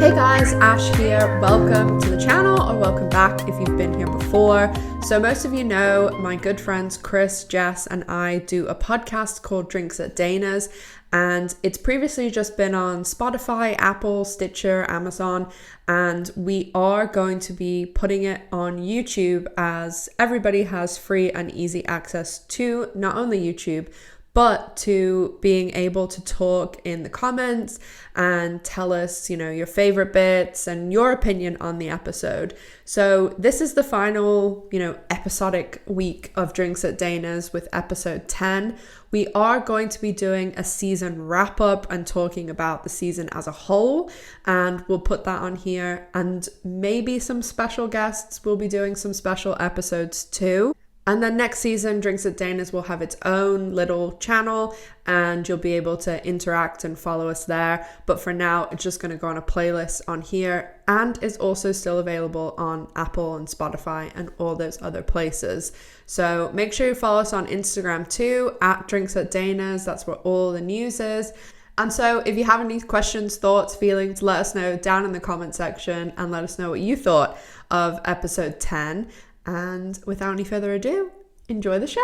Hey guys, Ash here. Welcome to the channel, or welcome back if you've been here before. So most of you know my good friends Chris, Jess and I do a podcast called Drinks at Dana's, and it's previously just been on Spotify, Apple, Stitcher, Amazon, and we are going to be putting it on YouTube as everybody has free and easy access to not only YouTube, but to being able to talk in the comments and tell us, your favorite bits and your opinion on the episode. So this is the final, episodic week of Drinks at Dana's with episode 10. We are going to be doing a season wrap up and talking about the season as a whole, and we'll put that on here, and maybe some special guests will be doing some special episodes too. And then next season, Drinks at Dana's will have its own little channel and you'll be able to interact and follow us there. But for now, it's just going to go on a playlist on here and is also still available on Apple and Spotify and all those other places. So make sure you follow us on Instagram too, at Drinks at Dana's. That's where all the news is. And so if you have any questions, thoughts, feelings, let us know down in the comment section and let us know what you thought of episode 10. And without any further ado, enjoy the show.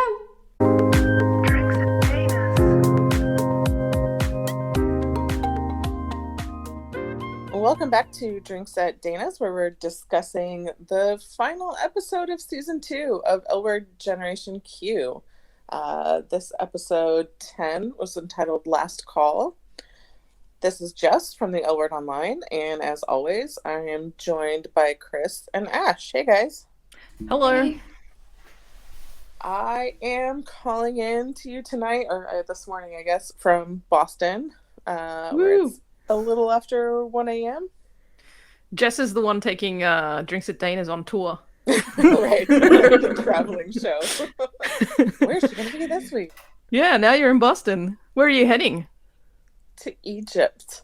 Welcome back to Drinks at Dana's, where we're discussing the final episode of season 2 of L Word Generation Q. This episode 10 was entitled Last Call. This is Jess from the L Word Online, and as always, I am joined by Chris and Ash. Hey guys. Hello. Hey. I am calling in to you tonight, or this morning, I guess, from Boston, where it's a little after 1 a.m. Jess is the one taking Drinks at Dana's on tour. Right, the traveling show. Where's she going to be this week? Yeah, now you're in Boston. Where are you heading? To Egypt.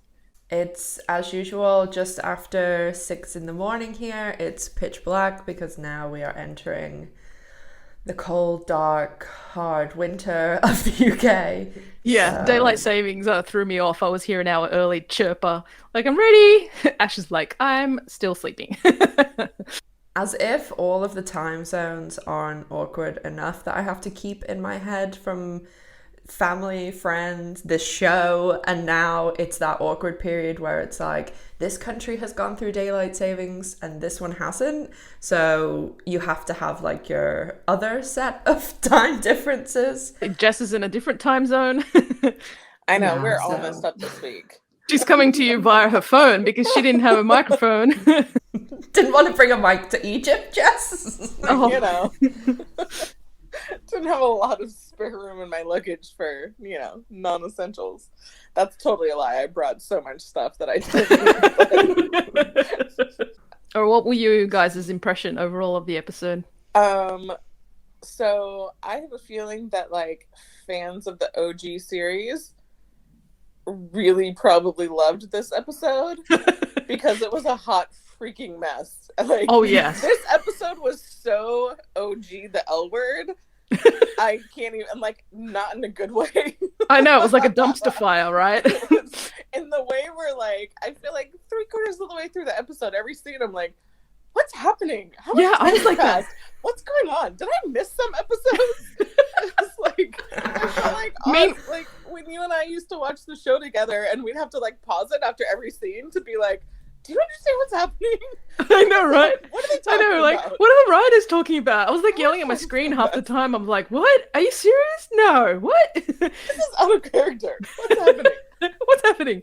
It's, as usual, just after 6 a.m. here. It's pitch black because now we are entering the cold, dark, hard winter of the UK. Yeah, daylight savings threw me off. I was here an hour early, chirper. Like, I'm ready. Ash is like, I'm still sleeping. As if all of the time zones aren't awkward enough that I have to keep in my head from family, friends, this show, and now it's that awkward period where it's like this country has gone through daylight savings and this one hasn't, so you have to have like your other set of time differences. Jess is in a different time zone. I know, we're all messed up this week. She's coming to you via her phone because she didn't have a microphone. Didn't want to bring a mic to Egypt, Jess. Oh. Didn't have a lot of spare room in my luggage for, non-essentials. That's totally a lie. I brought so much stuff that I didn't. Or what were you guys' impression overall of the episode? So I have a feeling that fans of the OG series really probably loved this episode because it was a hot freaking mess. Oh yeah, this episode was so OG the L Word. I can't even, not in a good way. I know, it was like a dumpster fire, right? In the way where I feel like 3/4 of the way through the episode, every scene I'm like, what's happening? How much I was like that. What's going on? Did I miss some episodes? I feel like when you and I used to watch the show together and we'd have to pause it after every scene to be like, do you understand what's happening? I know, right? What are they talking about? What are the writers talking about? I was yelling at my screen half the time. I'm like, what? Are you serious? No, what? This is out of character. What's happening? What's happening?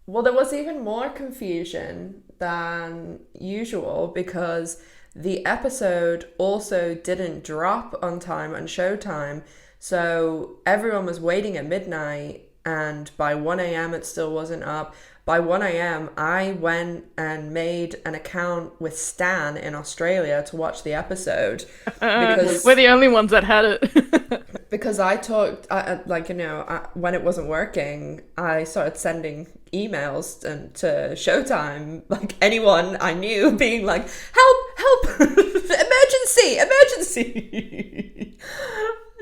Well, there was even more confusion than usual because the episode also didn't drop on time on Showtime. So everyone was waiting at midnight, and by 1 a.m. it still wasn't up. By 1 a.m. I went and made an account with Stan in Australia to watch the episode. Because we're the only ones that had it. Because I talked, when it wasn't working, I started sending emails to Showtime, anyone I knew being like, help, emergency.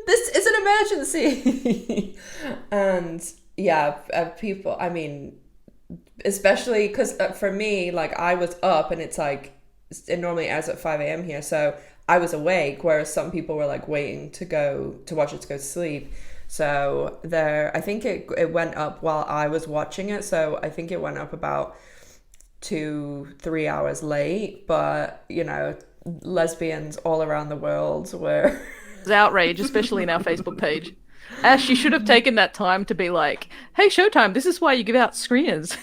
This is an emergency. And yeah, people, especially because for me, like I was up and it's like it normally ends at 5 a.m. here, so I was awake, whereas some people were like waiting to watch it to go to sleep. So there, I think it went up while I was watching it. So I think it went up about 2-3 hours late. But you know, lesbians all around the world were It's outrage, especially in our Facebook page. Ash, you should have taken that time to be like, hey, Showtime, this is why you give out screeners.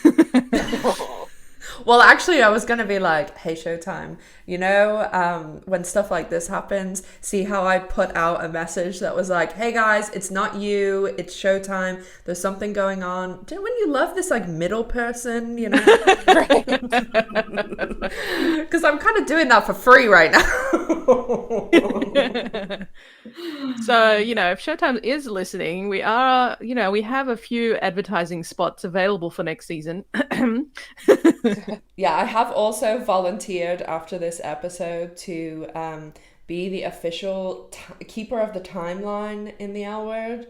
Well, actually, I was gonna be like, "Hey, Showtime, you know, when stuff like this happens, see how I put out a message that was like, hey guys, it's not you, it's Showtime. There's something going on. Do when you love this like middle person, you know, because I'm kind of doing that for free right now." So, you know, if Showtime is listening, we are, you know, we have a few advertising spots available for next season. Yeah, I have also volunteered after this episode to be the official keeper of the timeline in the L Word.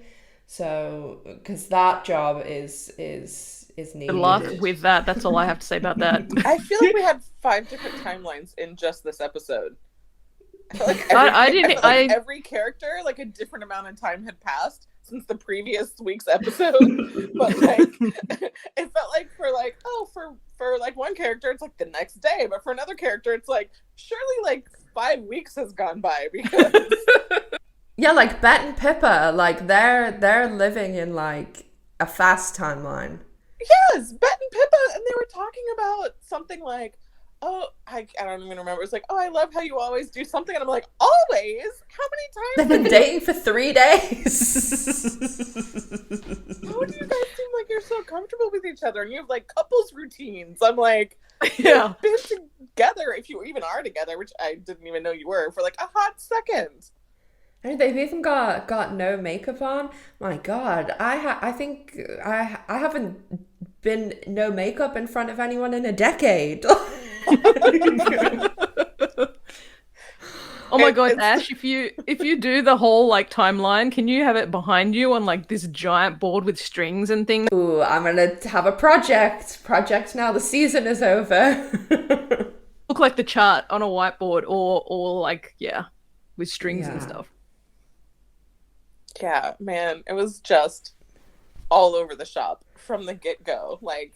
So, because that job is needed. Good luck with that. That's all I have to say about that. I feel like we had 5 different timelines in just this episode. I feel like every character, like a different amount of time had passed since the previous week's episode. But like it felt like for like one character it's like the next day, but for another character it's like surely like 5 weeks has gone by because yeah, like Bette and Pippa, like they're living in like a fast timeline. Yes, Bette and Pippa, and they were talking about something like, oh, I don't even remember. It was like, oh, I love how you always do something. And I'm like, always? How many times? They've been dating for 3 days. How do you guys seem like you're so comfortable with each other? And you have like couples routines. I'm like, Yeah. you've been together, if you even are together, which I didn't even know you were, for like a hot second. And they've even got no makeup on. My God, I think I haven't been no makeup in front of anyone in a decade. Oh my God, Ash, if you do the whole like timeline, can you have it behind you on like this giant board with strings and things? Ooh, I'm gonna have a project now. The season is over. Look like the chart on a whiteboard or like, yeah, with strings and stuff. Yeah, man, it was just all over the shop from the get-go. Like,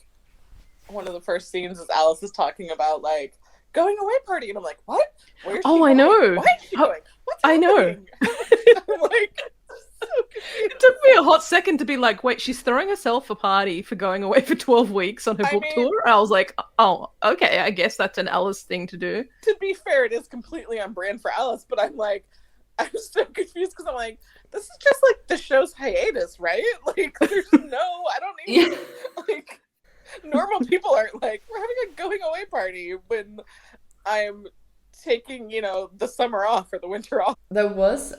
one of the first scenes is Alice is talking about, like, going away party, and I'm like, what? Where's she going? I know. Why is she going? What's I know. happening? I'm like, so confused. It took me a hot second to be like, wait, she's throwing herself a party for going away for 12 weeks on her book tour? And I was like, oh, okay, I guess that's an Alice thing to do. To be fair, it is completely on brand for Alice, but I'm like, I'm so confused because I'm like, this is just like the show's hiatus, right? Like, there's no, I don't even, like, normal people aren't like, we're having a going away party when I'm taking, you know, the summer off or the winter off. There was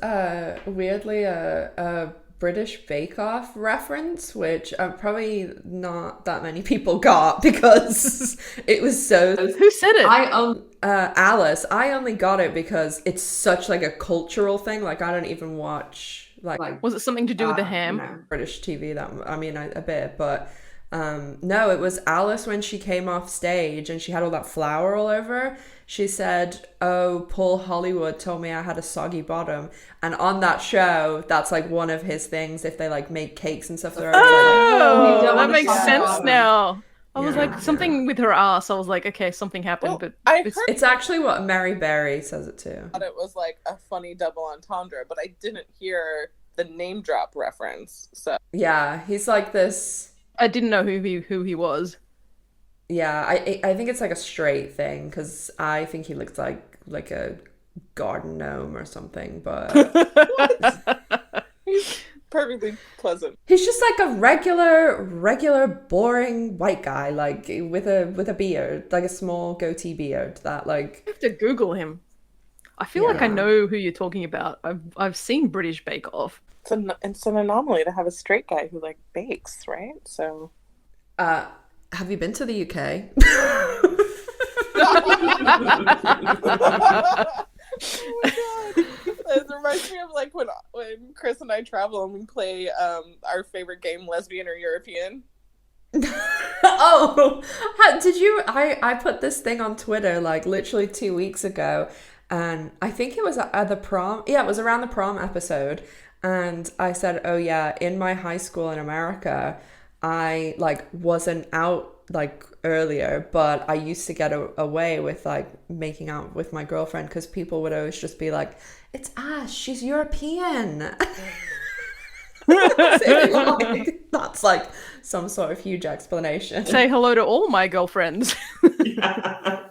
weirdly a British Bake Off reference, which probably not that many people got because it was so. Who said it? Alice. I only got it because it's such like a cultural thing. Like I don't even watch like. Was it something to do with the ham? No, British TV. A bit, but. No, it was Alice when she came off stage and she had all that flour all over her. She said, oh, Paul Hollywood told me I had a soggy bottom. And on that show, that's like one of his things. If they like make cakes and stuff, they're always like, that makes sense now. I was like, something with her ass. I was like, okay, something happened. Well, but it's actually what Mary Berry says it too. I thought it was like a funny double entendre, but I didn't hear the name drop reference. So yeah, he's like this. I didn't know who he was. Yeah, I think it's like a straight thing because I think he looks like a garden gnome or something, but he's perfectly pleasant. He's just like a regular boring white guy, like with a beard, like a small goatee beard that like. I have to Google him. I feel like I know who you're talking about. I've seen British Bake Off. It's an anomaly to have a straight guy who like bakes, right? So have you been to the UK? Oh my God. It reminds me of like when Chris and I travel and we play our favorite game, Lesbian or European. Oh, did you? I put this thing on Twitter like literally 2 weeks ago, and I think it was at the prom. Yeah, it was around the prom episode, and I said, "Oh yeah, in my high school in America, I like wasn't out like earlier, but I used to get away with like making out with my girlfriend because people would always just be like, 'It's Ash, she's European.'" Like, that's like some sort of huge explanation. Say hello to all my girlfriends. Yeah.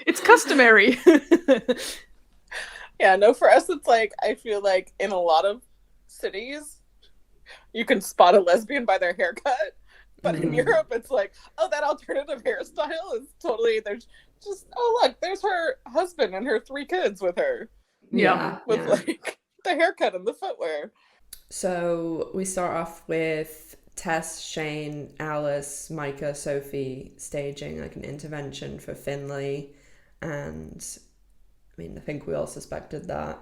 It's customary. Yeah, no, for us, it's like, I feel like in a lot of cities, you can spot a lesbian by their haircut. But in Europe, it's like, oh, that alternative hairstyle is totally, there's just, oh, look, there's her husband and her 3 kids with her. Yeah. With like the haircut and the footwear. So we start off with Tess, Shane, Alice, Micah, Sophie staging like an intervention for Finley. And I mean, I think we all suspected that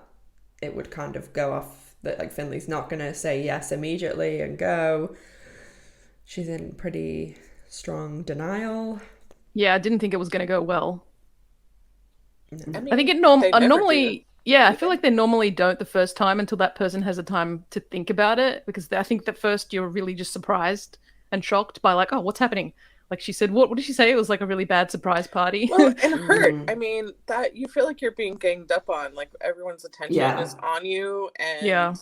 it would kind of go off, that like Finley's not going to say yes immediately and go. She's in pretty strong denial. Yeah, I didn't think it was going to go well. No. I mean, I think it they never normally... do. Yeah, I feel like they normally don't the first time until that person has a time to think about it, because I think that first you're really just surprised and shocked by like, oh, what's happening? Like she said, what did she say? It was like a really bad surprise party. Well, and hurt. I mean, that you feel like you're being ganged up on. Like everyone's attention is on you, and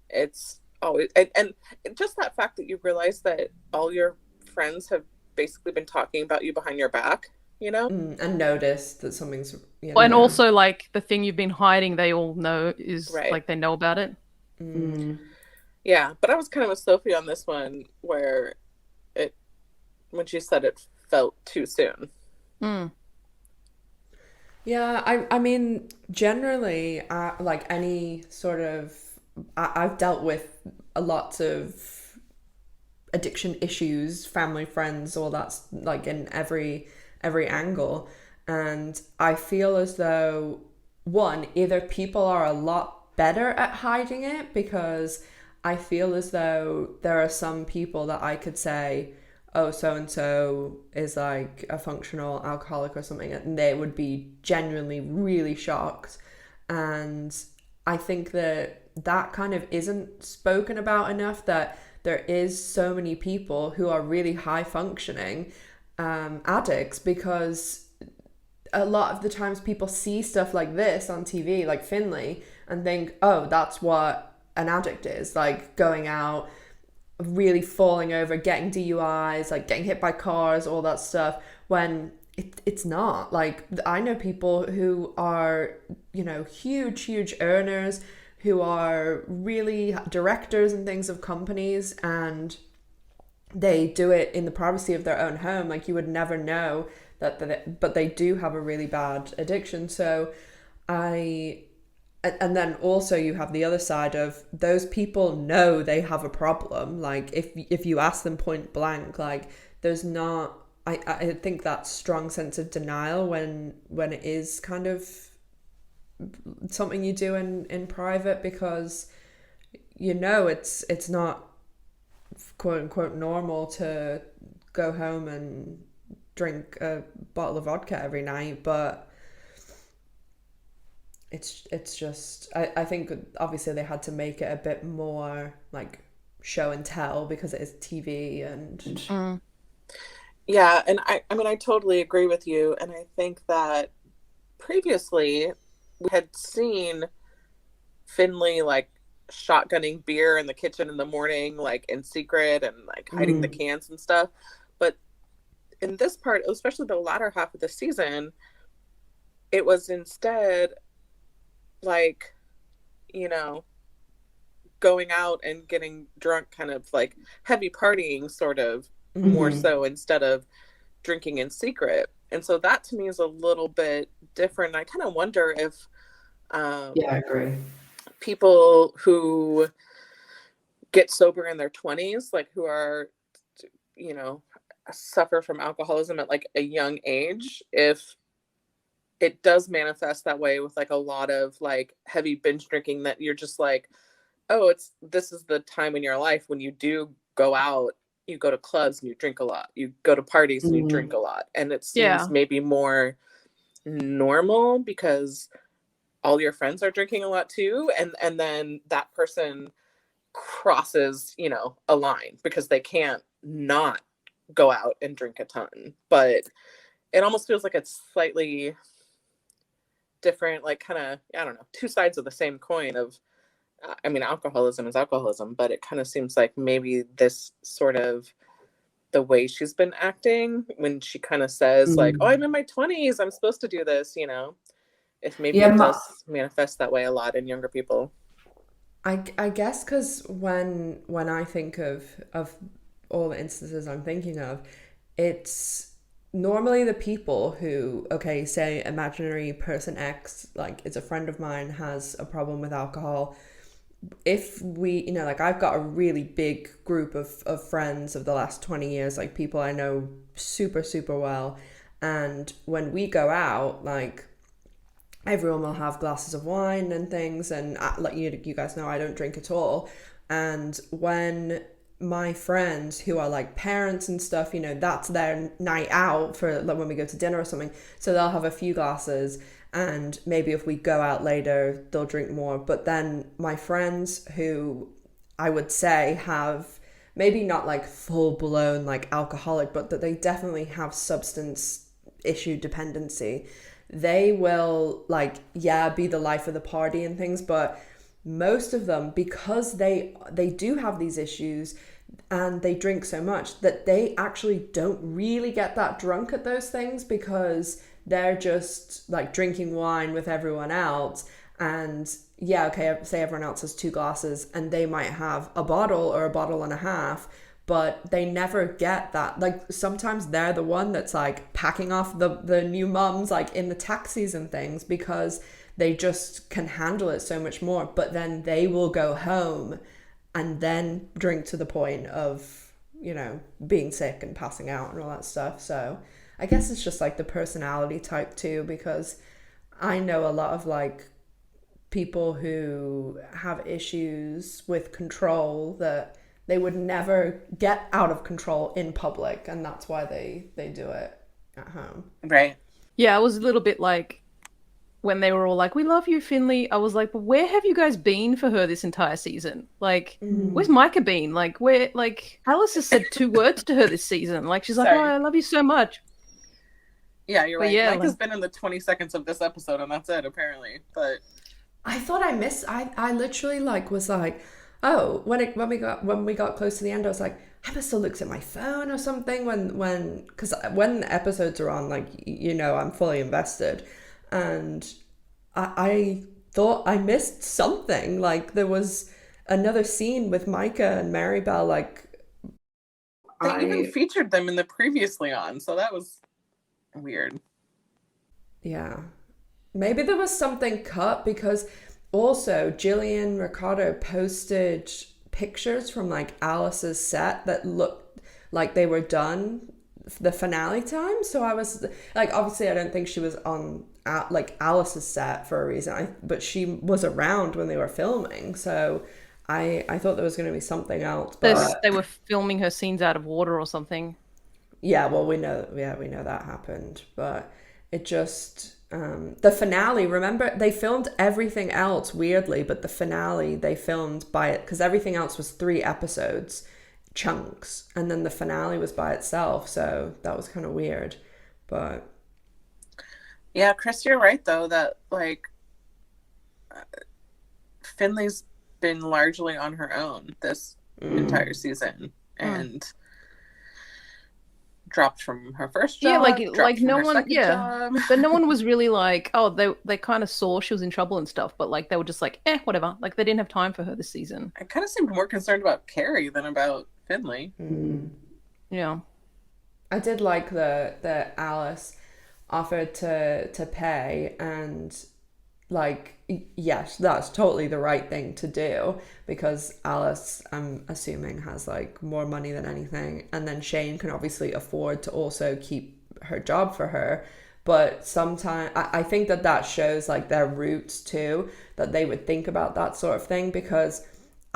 it's always and just that fact that you realize that all your friends have basically been talking about you behind your back. You know, and notice that something's. And also, like the thing you've been hiding, they all know is like they know about it. Yeah, but I was kind of with Sophie on this one, where when she said it felt too soon. Yeah, I mean, generally, like any sort of, I've dealt with a lot of addiction issues, family, friends, all that's like in every angle. And I feel as though, one, either people are a lot better at hiding it, because I feel as though there are some people that I could say, oh, so-and-so is like a functional alcoholic or something, and they would be genuinely really shocked. And I think that kind of isn't spoken about enough, that there is so many people who are really high functioning addicts, because a lot of the times people see stuff like this on TV, like Finley, and think, oh, that's what an addict is, like going out, really falling over, getting DUIs, like getting hit by cars, all that stuff, when it's not. Like, I know people who are, huge earners, who are really directors and things of companies, and they do it in the privacy of their own home. Like, you would never know but they do have a really bad addiction. So and then also you have the other side of those people know they have a problem. Like, if you ask them point blank, like, there's not, I think that strong sense of denial when it is kind of something you do in private, because it's not quote unquote normal to go home and drink a bottle of vodka every night. But it's just, I think obviously they had to make it a bit more like show and tell, because it is TV. And yeah, and I mean, I totally agree with you. And I think that previously we had seen Finley like shotgunning beer in the kitchen in the morning, like in secret, and like hiding the cans and stuff. But in this part, especially the latter half of the season, it was instead like, going out and getting drunk, kind of like heavy partying, sort of more so, instead of drinking in secret. And so that to me is a little bit different. I kind of wonder if I agree. People who get sober in their 20s, like who are, suffer from alcoholism at like a young age, if it does manifest that way with like a lot of like heavy binge drinking, that you're just like, oh, this is the time in your life when you do go out you go to clubs and you drink a lot. You go to parties and you drink a lot. And it seems maybe more normal because all your friends are drinking a lot too. And then that person crosses, you know, a line because they can't not go out and drink a ton. But it almost feels like it's slightly different, like kind of, I don't know, two sides of the same coin of, I mean, alcoholism is alcoholism, but it kind of seems like maybe this sort of the way she's been acting when she kind of says like, oh, I'm in my 20s, I'm supposed to do this, you know, if maybe it does manifest that way a lot in younger people. I guess because when I think of all the instances I'm thinking of, it's normally the people who, okay, say imaginary person X, like is a friend of mine, has a problem with alcohol. If we, you know, like I've got a really big group of friends of the last 20 years, like people I know super, super well. And when we go out, like everyone will have glasses of wine and things. And like you guys know, I don't drink at all. And when my friends who are like parents and stuff, you know, that's their night out for like when we go to dinner or something. So they'll have a few glasses. And maybe if we go out later, they'll drink more. But then my friends who I would say have maybe not like full blown like alcoholic, but that they definitely have substance issue dependency, they will like, be the life of the party and things. But most of them, because they do have these issues and they drink so much, that they actually don't really get that drunk at those things because they're just like drinking wine with everyone else. And say everyone else has 2 glasses and they might have a bottle or a bottle and a half, but they never get that. Like sometimes they're the one that's like packing off the new mums like in the taxis and things because they just can handle it so much more. But then they will go home and then drink to the point of, you know, being sick and passing out and all that stuff. So I guess it's just like the personality type too, because I know a lot of like people who have issues with control that they would never get out of control in public, and that's why they do it at home. Right. Yeah, I was a little bit like, when they were all like, we love you, Finley, I was like, but where have you guys been for her this entire season? Like, where's Micah been? Like, where, like, Alice has said 2 words to her this season. Like, she's like, oh, I love you so much. Yeah, you're right. Yeah, Micah's been in the 20 seconds of this episode, and that's it, apparently. But I thought I literally like was like, oh, when we got close to the end, I was like, I must have looked at my phone or something because when episodes are on, like, you know, I'm fully invested, and I thought I missed something. Like there was another scene with Micah and Maribel, like they even featured them in the previously on, so that was weird. Yeah, maybe there was something cut, because also Jillian Ricardo posted pictures from like Alice's set that looked like they were done the finale time. So I was like, obviously I don't think she was on like Alice's set for a reason, but she was around when they were filming, so I thought there was going to be something else, but they were filming her scenes out of water or something. Yeah, well, we know that happened, but it just the finale, remember they filmed everything else weirdly, but the finale they filmed by it, because everything else was 3 episodes chunks, and then the finale was by itself, so that was kind of weird. But yeah, Chris, you're right though, that like Finley's been largely on her own this entire season, and dropped from her first job. Yeah, like no one, job. But no one was really like, oh, they kind of saw she was in trouble and stuff, but like they were just like, whatever. Like they didn't have time for her this season. I kind of seemed more concerned about Carrie than about Finley. Yeah, I did like the Alice offered to pay, and like, yes, that's totally the right thing to do, because Alice, I'm assuming, has like more money than anything, and then Shane can obviously afford to also keep her job for her. But sometimes I think that shows like their roots too, that they would think about that sort of thing, because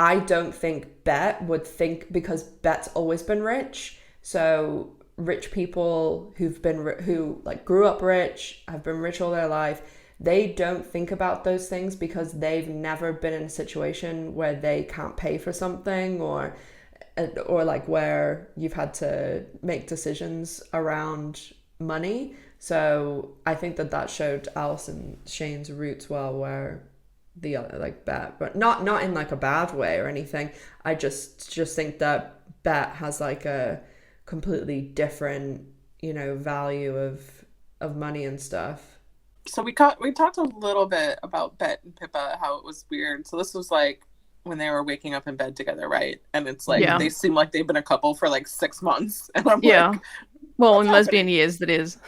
I don't think Bette would think, because Bette's always been rich. So rich people who like grew up rich, have been rich all their life, they don't think about those things because they've never been in a situation where they can't pay for something, or like where you've had to make decisions around money. So I think that showed Alice and Shane's roots well, where the other, like Bette, but not in like a bad way or anything. I just think that Bette has like a completely different, value of money and stuff. So we talked a little bit about Bette and Pippa, how it was weird. So this was like when they were waking up in bed together, right? And it's like they seem like they've been a couple for like 6 months, and I'm like, well, in lesbian years, that is.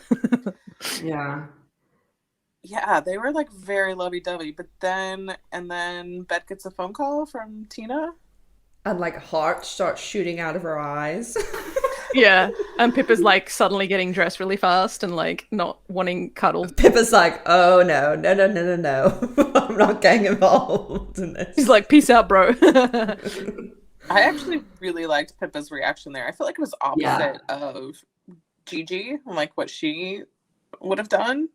Yeah, they were like very lovey-dovey, but then Bette gets a phone call from Tina, and like heart starts shooting out of her eyes. Yeah, and Pippa's like suddenly getting dressed really fast and like not wanting cuddles. Pippa's like, oh no, I'm not getting involved in this. He's like, peace out, bro. I actually really liked Pippa's reaction there. I feel like it was opposite of Gigi, like what she would have done.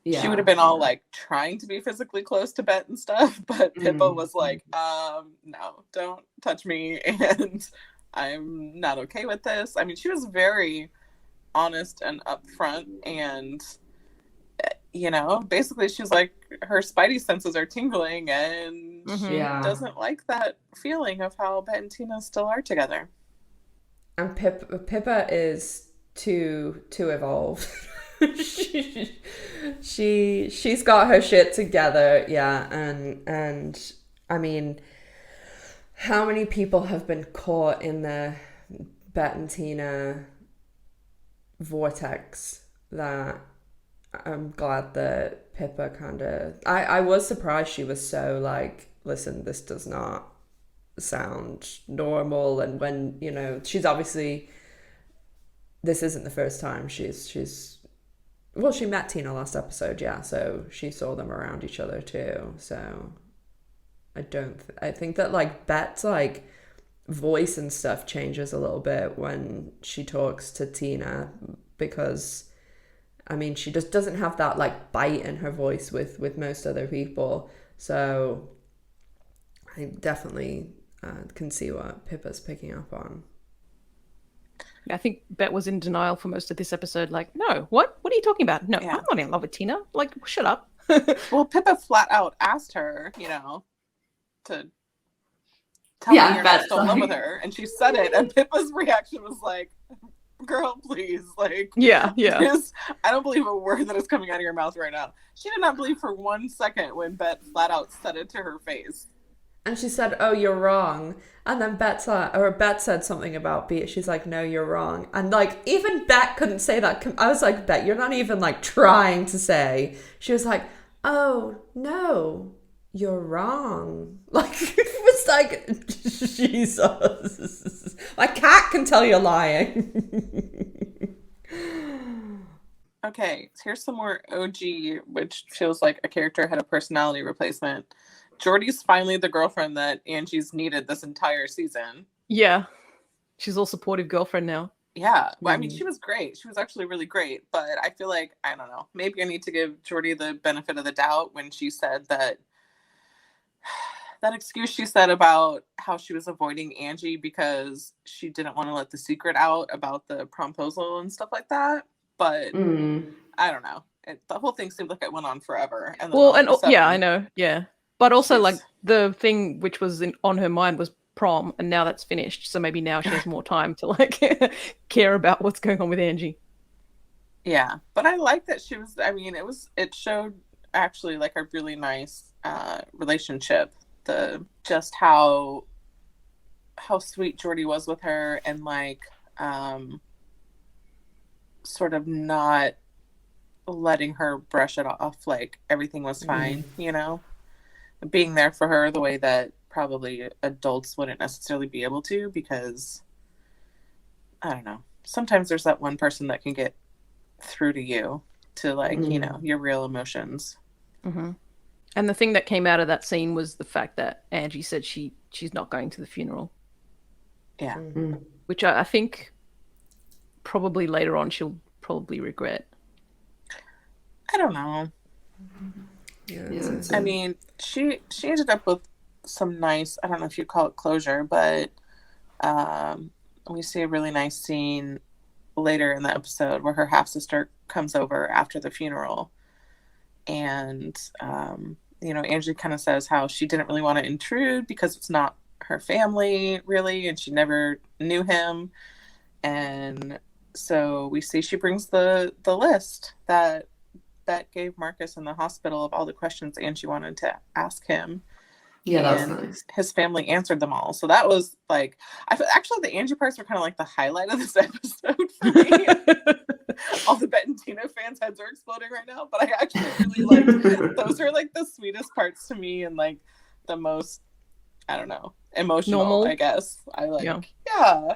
Yeah. She would have been all like trying to be physically close to Bette and stuff, but Pippa was like, no, don't touch me, and I'm not okay with this. I mean, she was very honest and upfront, and basically she's like, her spidey senses are tingling, and she doesn't like that feeling of how Bette and Tina still are together. And Pippa is too evolved. She's got her shit together, and I mean, how many people have been caught in the Bette and Tina vortex that I'm glad that Pippa kind of... I was surprised she was so like, listen, this does not sound normal. And when, she's obviously... This isn't the first time she's... Well, she met Tina last episode, so she saw them around each other too, so... I think that like Bette's like voice and stuff changes a little bit when she talks to Tina, because I mean she just doesn't have that like bite in her voice with most other people. So I definitely can see what Pippa's picking up on. I think Bette was in denial for most of this episode. Like, no, what are you talking about? No, I'm not in love with Tina. Like, shut up. Well, Pippa flat out asked her, to tell me you're not still in love with her, and she said it, and Pippa's reaction was like, girl, please, like, I don't believe a word that is coming out of your mouth right now. She did not believe for 1 second when Bette flat out said it to her face. And she said, oh, you're wrong. And then Bette said something about Bette. She's like, no, you're wrong. And like, even Bette couldn't say that. I was like, Bette, you're not even like trying to say. She was like, oh, no, you're wrong. Like, it was like, Jesus. My cat can tell you're lying. Okay, here's some more OG, which feels like a character had a personality replacement. Jordy's finally the girlfriend that Angie's needed this entire season. Yeah. She's all supportive girlfriend now. Yeah. Well, I mean, she was great. She was actually really great. But I feel like, I don't know, maybe I need to give Jordy the benefit of the doubt when she said that excuse she said about how she was avoiding Angie because she didn't want to let the secret out about the promposal and stuff like that. But I don't know. The whole thing seemed like it went on forever. And then I know. Yeah. But also, like, the thing which was on her mind was prom, and now that's finished. So maybe now she has more time to, like, care about what's going on with Angie. Yeah. But I like that she was, I mean, it showed actually, like, a really nice relationship. Just how sweet Jordy was with her, and, like, sort of not letting her brush it off like everything was fine, being there for her the way that probably adults wouldn't necessarily be able to, because I don't know, sometimes there's that one person that can get through to you to, like, your real emotions. And the thing that came out of that scene was the fact that Angie said she's not going to the funeral. Yeah. Which I think probably later on she'll probably regret. I don't know. Yeah. I mean, she ended up with some nice, I don't know if you'd call it closure, but we see a really nice scene later in the episode where her half-sister comes over after the funeral. And, Angie kind of says how she didn't really want to intrude because it's not her family, really, and she never knew him. And so we see she brings the list that gave Marcus in the hospital of all the questions Angie wanted to ask him. Yeah, that's nice. His family answered them all. So that was like, actually the Angie parts were kind of like the highlight of this episode for me. All the Bette and Tina fans' heads are exploding right now, but I actually really liked those are like the sweetest parts to me and like the most, I don't know, emotional, normal. I guess. I like, yeah.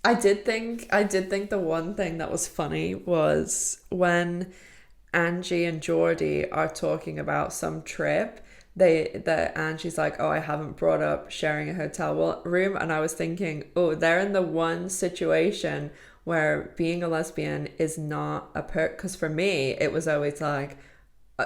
I did think the one thing that was funny was when Angie and Jordy are talking about some trip. Angie's like, oh, I haven't brought up sharing a hotel room, and I was thinking, oh, they're in the one situation where being a lesbian is not a perk, because for me it was always like,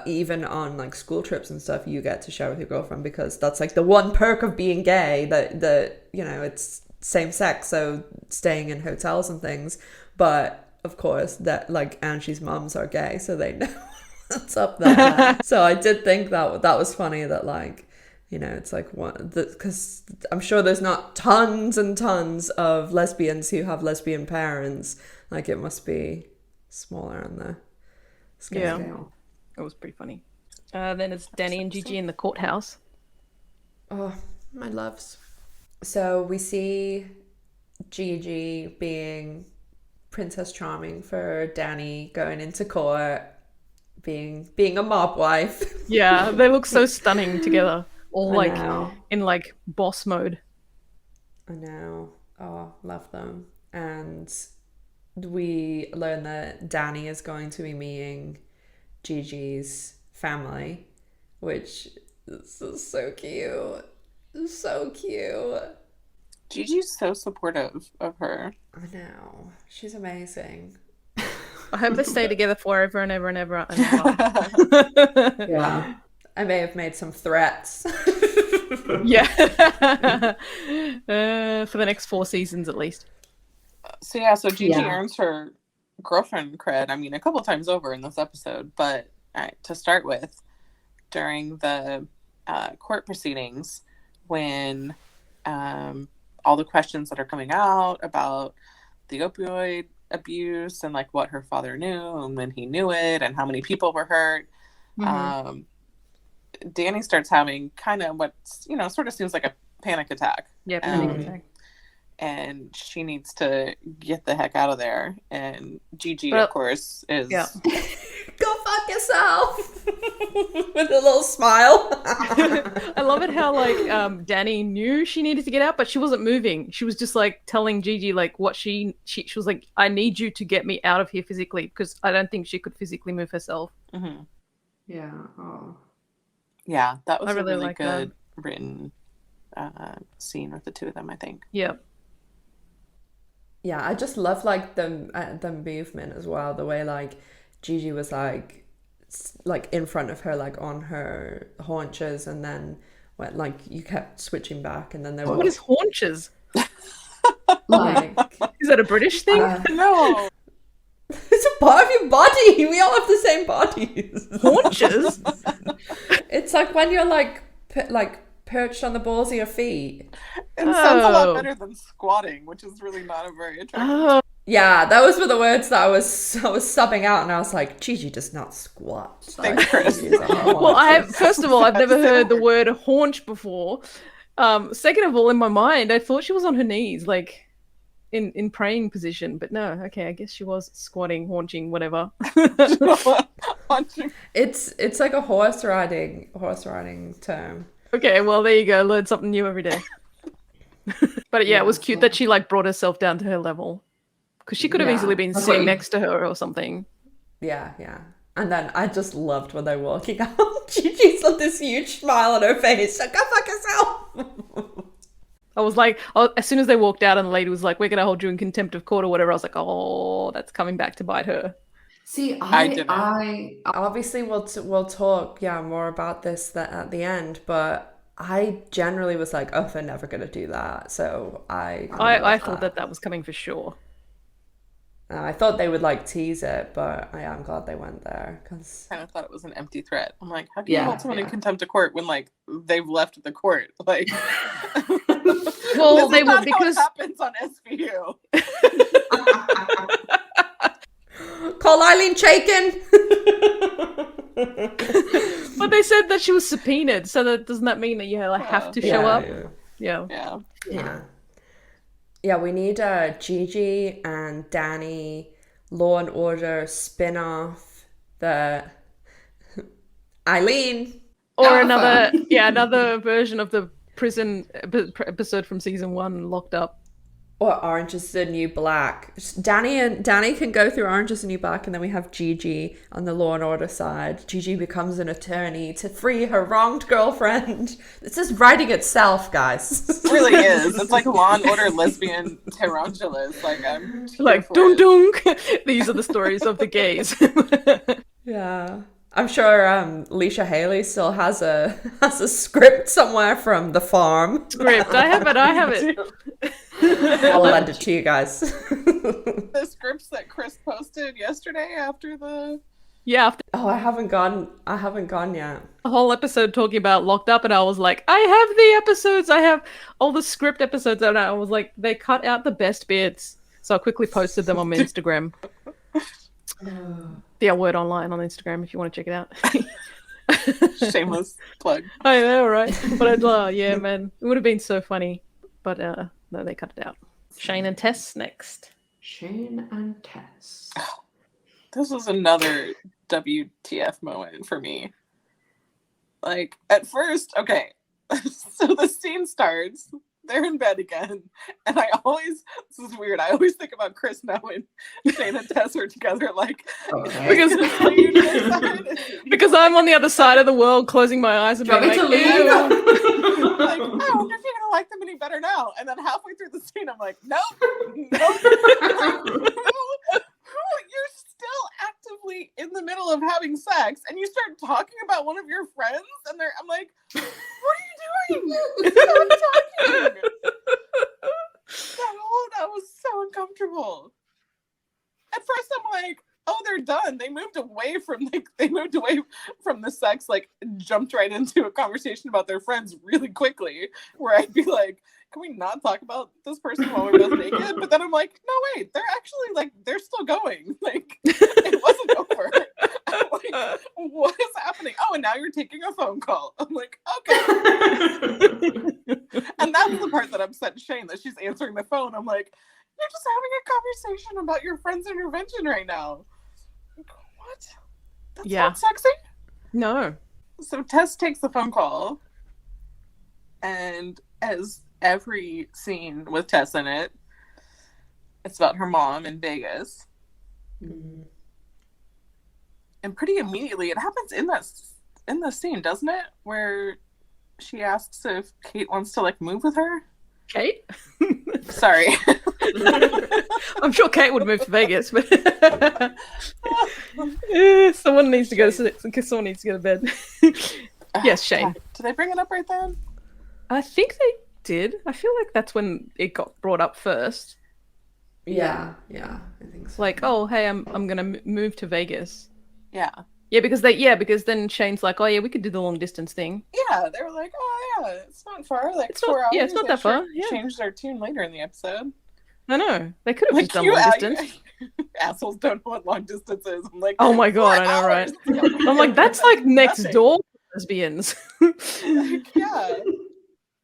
even on like school trips and stuff, you get to share with your girlfriend because that's like the one perk of being gay, that it's same sex, so staying in hotels and things. But of course that like Angie's mums are gay, so they know what's up there. So I did think that was funny, that like, it's like one, because I'm sure there's not tons and tons of lesbians who have lesbian parents. Like it must be smaller on the scale. Yeah, it was pretty funny. Then it's Dani and Gigi in the courthouse. Oh, my loves. So we see Gigi being Princess Charming for Dani, going into court, being a mob wife. Yeah, they look so stunning together, all like in like boss mode. I know. Oh, love them. And we learn that Dani is going to be meeting Gigi's family, which is so cute. So cute. Gigi's so supportive of her. I know. She's amazing. I hope they stay together forever and ever and ever and ever. Yeah. I may have made some threats. Yeah. For the next 4 seasons at least. So Gigi earns her girlfriend cred, I mean, a couple times over in this episode. But to start with, during the court proceedings, when all the questions that are coming out about the opioid abuse and like what her father knew and when he knew it and how many people were hurt, Dani starts having kind of what's, sort of seems like a panic attack. Yeah, panic attack. And she needs to get the heck out of there. And Gigi, of course, is... Yeah. Go fuck yourself! With a little smile. I love it how, like, Dani knew she needed to get out, but she wasn't moving. She was just, like, telling Gigi, like, what she was like, I need you to get me out of here physically, because I don't think she could physically move herself. Mm-hmm. Yeah. Oh. Yeah, that was really a really like good written scene with the two of them, I think. Yeah. Yeah, I just love like the movement as well. The way like Gigi was like in front of her, like on her haunches, and then when like you kept switching back, and then there was... What is haunches? Like, is that a British thing? No. It's a part of your body. We all have the same bodies. Haunches? It's like when you're like perched on the balls of your feet. It sounds a lot better than squatting, which is really not a very attractive. Yeah, those were the words that I was subbing out, and I was like, Gigi does not squat. Thanks, Chris. Well, first of all, I've never heard the word haunch before. Second of all, in my mind, I thought she was on her knees, like in praying position, but no. Okay, I guess she was squatting, haunching, whatever. It's like a horse riding term. Okay, well there you go. Learn something new every day. But yeah, it was cute that she like brought herself down to her level, because she could have easily been sitting next to her or something. Yeah, yeah. And then I just loved when they're walking out. Gigi's got this huge smile on her face. Like, go fuck yourself. I was like, as soon as they walked out and the lady was like, we're going to hold you in contempt of court or whatever, I was like, oh, that's coming back to bite her. See, I obviously we'll talk more about this at the end, but I generally was like, oh, they're never going to do that. So I thought that was coming for sure. I thought they would like tease it, but I am glad they went there because I kind of thought it was an empty threat. I'm like, how do you hold someone in contempt of court when like they've left the court? Like, well, they will would because how it happens on SVU. Call Eileen Chaikin. But they said that she was subpoenaed, so doesn't that mean that you have to show up? Yeah, we need Gigi and Dani Law and Order spin-off, the Eileen. Or another version of the prison episode from season 1, Locked Up. Or Orange is the New Black. Dani can go through Orange is the New Black, and then we have Gigi on the Law and Order side. Gigi becomes an attorney to free her wronged girlfriend. This is writing itself, guys. It really is. It's like Law and Order lesbian tarantulas. Like I'm like dunk dunk. These are the stories of the gays. Yeah. I'm sure Leisha Haley still has a script somewhere from The Farm. I have it. I'll lend it to you guys. The scripts that Chris posted yesterday after the... Yeah. Oh, I haven't gone yet. A whole episode talking about Locked Up, and I was like, I have the episodes. I have all the script episodes, and I was like, they cut out the best bits. So I quickly posted them on my Instagram. The Word Online on Instagram if you want to check it out. Shameless plug. I know, right? But yeah, man, it would have been so funny. But no, they cut it out. Shane and Tess next. Shane and Tess. This was another WTF moment for me. Like, at first, okay, so the scene starts. They're in bed again. And this is weird, I always think about Chris now when Shane and Tess are together, like, because I'm on the other side of the world closing my eyes and being like, like, I wonder if you're going to like them any better now. And then halfway through the scene, I'm like, nope. You're still actively in the middle of having sex, and you start talking about one of your friends, and I'm like, what are you doing? Stop talking. That was so uncomfortable. At first, I'm like, oh, they're done. They moved away from the sex, like jumped right into a conversation about their friends really quickly, where I'd be like, can we not talk about this person while we're both naked? But then I'm like, no, wait, they're actually like, they're still going. Like, it wasn't over. I'm like, what is happening? Oh, and now you're taking a phone call. I'm like, okay. And that's the part that upset Shane, that she's answering the phone. I'm like, you're just having a conversation about your friend's intervention right now. Like, what? That's not sexy? No. So Tess takes the phone call, and as every scene with Tess in it, it's about her mom in Vegas. Mm. And pretty immediately, it happens in the scene, doesn't it? Where she asks if Kate wants to like move with her. Kate? Sorry. I'm sure Kate would move to Vegas, but someone needs to go to bed. Yes, Shane. Did they bring it up right then? I think they did. I feel like that's when it got brought up first. Yeah, I think so. Like, oh, hey, I'm gonna move to Vegas. Yeah. Yeah, because then Shane's like, oh yeah, we could do the long distance thing. Yeah, they were like, oh yeah, it's not far, like 4 hours. Yeah, it's not that far. Yeah. Changed their tune later in the episode. I know. They could have just done long distance. Assholes don't know what long distance is. I'm like, oh my god, I know, right? I'm like, that's like next door lesbians. Like, yeah.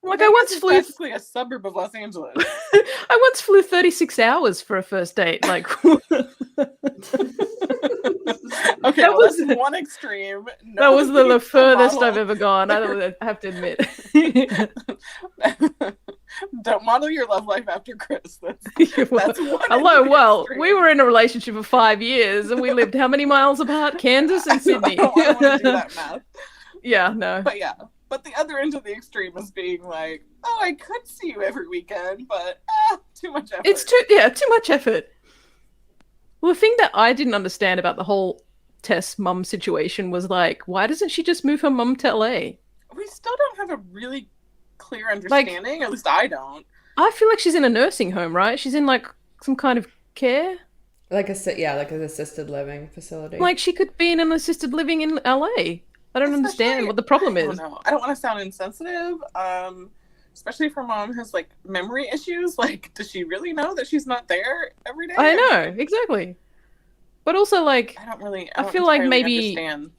Like, I once flew basically a suburb of Los Angeles. I once flew 36 hours for a first date. Like, okay, that was one extreme. That was the furthest I've ever gone. I have to admit. Don't model your love life after Chris. That's one hello. Well, extreme. we were in a relationship for 5 years, and we lived how many miles apart? Kansas and Sydney. I don't want to do that math. Yeah, no. But yeah. But the other end of the extreme is being like, oh, I could see you every weekend, but too much effort. It's too much effort. Well, the thing that I didn't understand about the whole Tess mum situation was like, why doesn't she just move her mum to LA? We still don't have a really clear understanding. At least I don't. I feel like she's in a nursing home, right? She's in like some kind of care. Like an assisted living facility. Like she could be in an assisted living in LA. I don't understand what the problem is. I don't want to sound insensitive. Especially if her mom has like memory issues. Like, does she really know that she's not there every day? I know, exactly. But also, like, I feel like understand.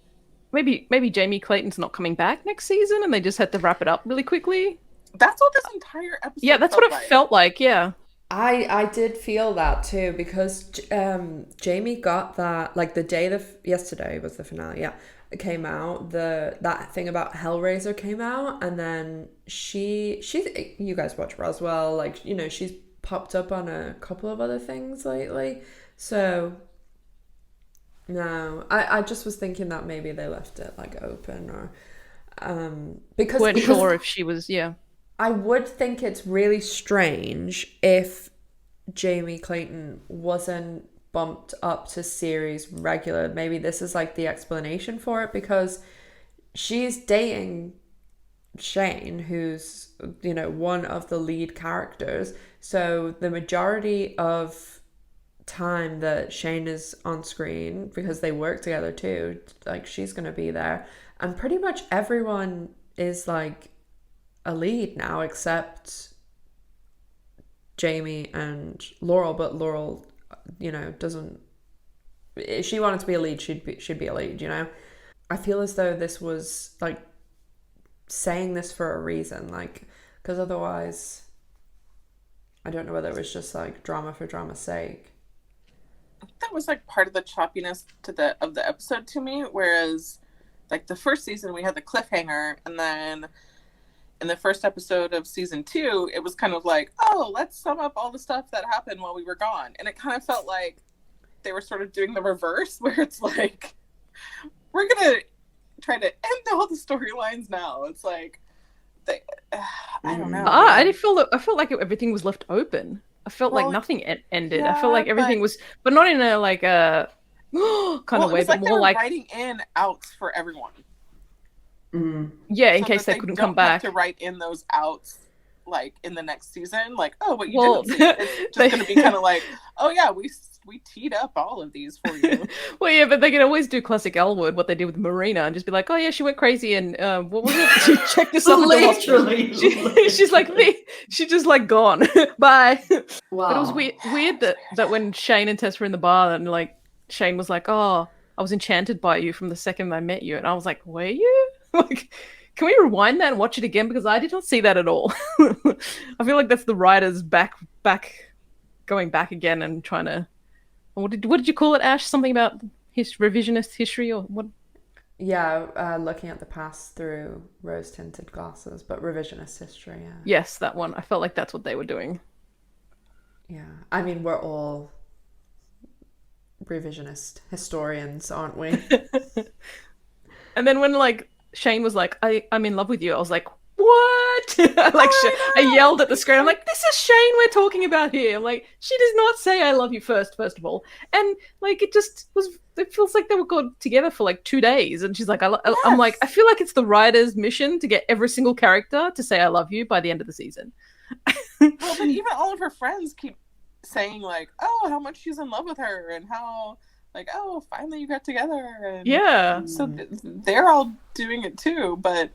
maybe Jamie Clayton's not coming back next season, and they just had to wrap it up really quickly. That's what this entire episode. Yeah, that's what it felt like. Yeah. I did feel that too, because Jamie got that, like, the day yesterday was the finale. Yeah. It came out, that thing about Hellraiser came out, and then she's you guys watch Roswell, like, you know, she's popped up on a couple of other things lately, so no, I just was thinking that maybe they left it like open, or because weren't sure if she was. Yeah, I would think it's really strange if Jamie Clayton wasn't bumped up to series regular. Maybe this is like the explanation for it, because she's dating Shane, who's, you know, one of the lead characters, so the majority of time that Shane is on screen, because they work together too, like, she's gonna be there, and pretty much everyone is like a lead now except Jamie and Laurel, but Laurel, you know, doesn't, if she wanted to be a lead, she'd be a lead, you know. I feel as though this was like saying this for a reason, like, because otherwise I don't know whether it was just like drama for drama's sake. That was like part of the choppiness of the episode to me, whereas like the first season we had the cliffhanger, and then in the first episode of season 2, it was kind of like, oh, let's sum up all the stuff that happened while we were gone. And it kind of felt like they were sort of doing the reverse, where it's like, we're going to try to end all the storylines now. It's like, I don't know. I felt like everything was left open. I felt like nothing ended. Yeah, I felt like everything was, but not in a like a kind of way, but more like writing in outs for everyone. Yeah, in case they couldn't come back. To write in those outs, like in the next season, like, oh, what you didn't see. It's just going to be kind of like, oh yeah, we teed up all of these for you. Well, yeah, but they can always do classic Elwood, what they did with Marina, and just be like, oh yeah, she went crazy, and what was it? She checked herself. Literally. She's like me. She just like gone. Bye. Wow. But it was weird that when Shane and Tess were in the bar, and like Shane was like, oh, I was enchanted by you from the second I met you, and I was like, were you? Like, can we rewind that and watch it again, because I did not see that at all. I feel like that's the writers going back again and trying to. What did you call it, Ash? Something about revisionist history, or what? Yeah, looking at the past through rose-tinted glasses, but revisionist history. Yeah. Yes, that one. I felt like that's what they were doing. Yeah, I mean, we're all revisionist historians, aren't we? And then when like Shane was like, I'm in love with you, I was like, what? Like, I yelled at the screen. I'm like, this is Shane we're talking about here. I'm like, she does not say I love you first of all. And like, it feels like they were got together for like 2 days. And she's like, I'm like, I feel like it's the writer's mission to get every single character to say I love you by the end of the season. Well, but even all of her friends keep saying like, oh, how much she's in love with her, and how like, oh, finally you got together. And yeah. So they're all doing it too, but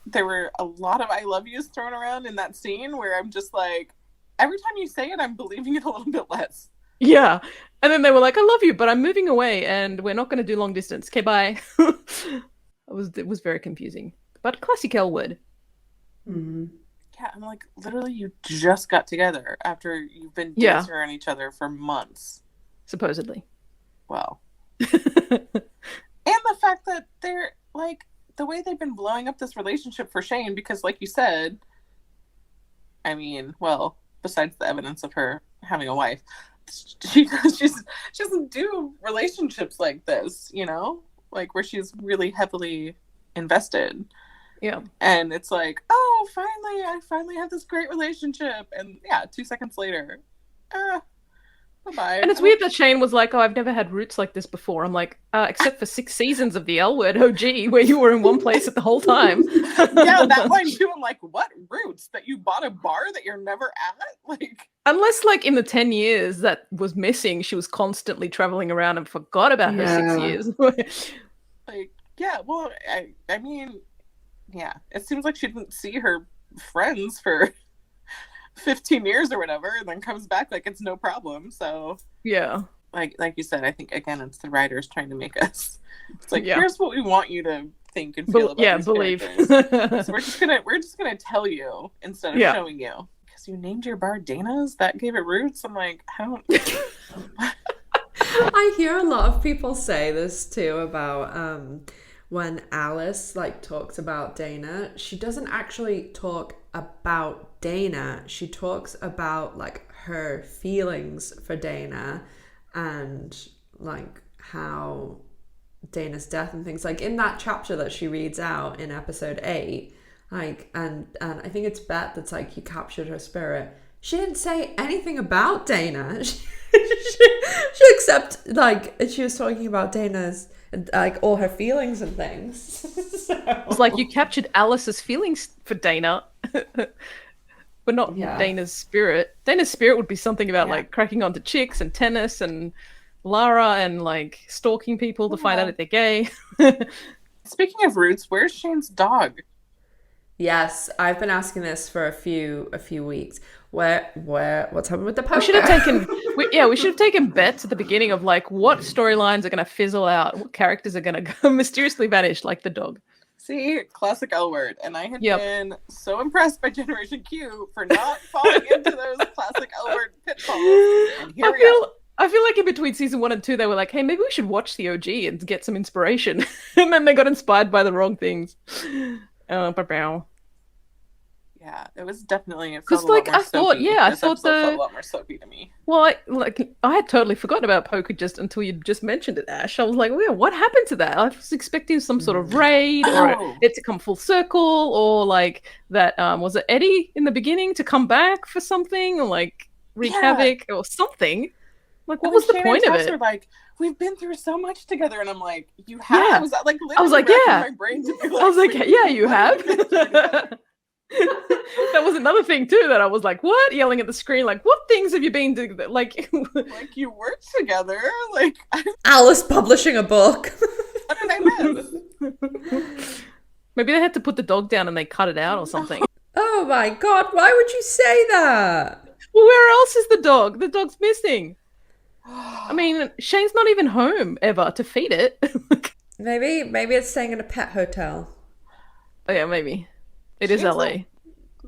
there were a lot of I love yous thrown around in that scene, where I'm just like, every time you say it, I'm believing it a little bit less. Yeah. And then they were like, I love you, but I'm moving away and we're not going to do long distance. Okay, bye. It was very confusing. But classic Elwood. Mm-hmm. Yeah, I'm like, literally, you just got together after you've been dancing around each other for months. Supposedly. Well. And the fact that they're, like, the way they've been blowing up this relationship for Shane, because, like you said, I mean, well, besides the evidence of her having a wife, she doesn't do relationships like this, you know, like where she's really heavily invested. Yeah. And it's like, oh, I finally have this great relationship, and yeah, 2 seconds later, bye-bye. And it's weird that Shane was like, oh, I've never had roots like this before. I'm like, except for 6 seasons of the L Word OG, where you were in one place at the whole time. Yeah, that line too. I'm like, what roots? That you bought a bar that you're never at? Like, unless, like, in the 10 years that was missing, she was constantly traveling around and forgot about her 6 years. Like, yeah, well, I mean, yeah, it seems like she didn't see her friends for 15 years or whatever, and then comes back like it's no problem. So yeah, like you said, I think again it's the writers trying to make us. It's like, here's what we want you to think and feel about these believe. So we're just gonna tell you instead of showing you, because you named your bar Dana's. That gave it roots. I'm like, I don't. I hear a lot of people say this too about when Alice like talks about Dana, she doesn't actually talk about Dana. She talks about like her feelings for Dana and like how Dana's death and things, like in that chapter that she reads out in episode 8, like and I think it's Bette that's like, you captured her spirit. She didn't say anything about Dana. She except like she was talking about Dana's like all her feelings and things. So. It's like you captured Alice's feelings for Dana, but not Dana's spirit. Dana's spirit would be something about like cracking onto chicks and tennis and Lara and like stalking people to find out if they're gay. Speaking of roots, where's Shane's dog? Yes, I've been asking this for a few weeks. What's happened with the poker? We should have taken bets at the beginning of like what storylines are going to fizzle out, what characters are going to go mysteriously vanish, like the dog. See, classic L Word, and I had been so impressed by Generation Q for not falling into those classic L Word pitfalls. And here we are. I feel like in between season 1 and 2, they were like, hey, maybe we should watch the OG and get some inspiration. And then they got inspired by the wrong things. Yeah, it was definitely because like I thought felt a lot more soapy to me. Well, I had totally forgotten about poker just until you just mentioned it, Ash. I was like, well, what happened to that? I was expecting some sort of raid or it to come full circle, or like that was it Eddie in the beginning to come back for something, or like wreak havoc or something. Like, what was the point of it? Like, we've been through so much together, and I'm like, you have. Yeah. I was like, my brain to be like, I was like, yeah, you have. That was another thing too that I was like, what? Yelling at the screen, like, what things have you been doing? Like you worked together, like Alice publishing a book. What did I miss? Maybe they had to put the dog down and they cut it out or something. Oh my god, why would you say that? Well, where else is the dog? The dog's missing. I mean, Shane's not even home ever to feed it. Maybe it's staying in a pet hotel. Oh yeah, maybe. It is LA.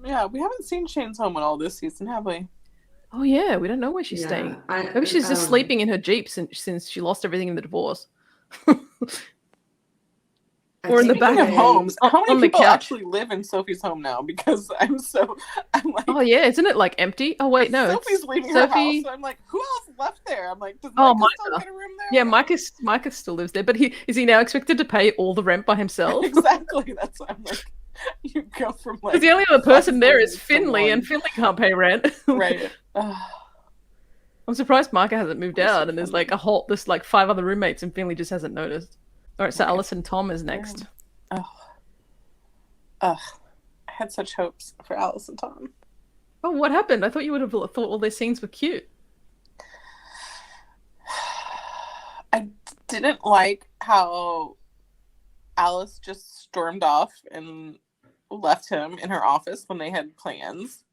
Yeah, we haven't seen Shane's home at all this season, have we? Oh yeah, we don't know where she's staying. Maybe she's just sleeping in her Jeep since she lost everything in the divorce. Or in the back of homes. How many people couch. Actually live in Sophie's home now? Because I'm like, oh yeah, isn't it like empty? Oh wait, no, Sophie's leaving her house. So I'm like, who else left there? I'm like, does Micah still get a room there? Yeah, Micah still lives there, but is he now expected to pay all the rent by himself? Exactly. That's what I'm like. You go from like. Because the only other person there is Finley, and Finley can't pay rent. Right. I'm surprised Micah hasn't moved out, and there's like there's like 5 other roommates, and Finley just hasn't noticed. All right, so Alice and Tom is next. I had such hopes for Alice and Tom. Oh, what happened? I thought you would have thought all their scenes were cute. I didn't like how Alice just stormed off and left him in her office when they had plans.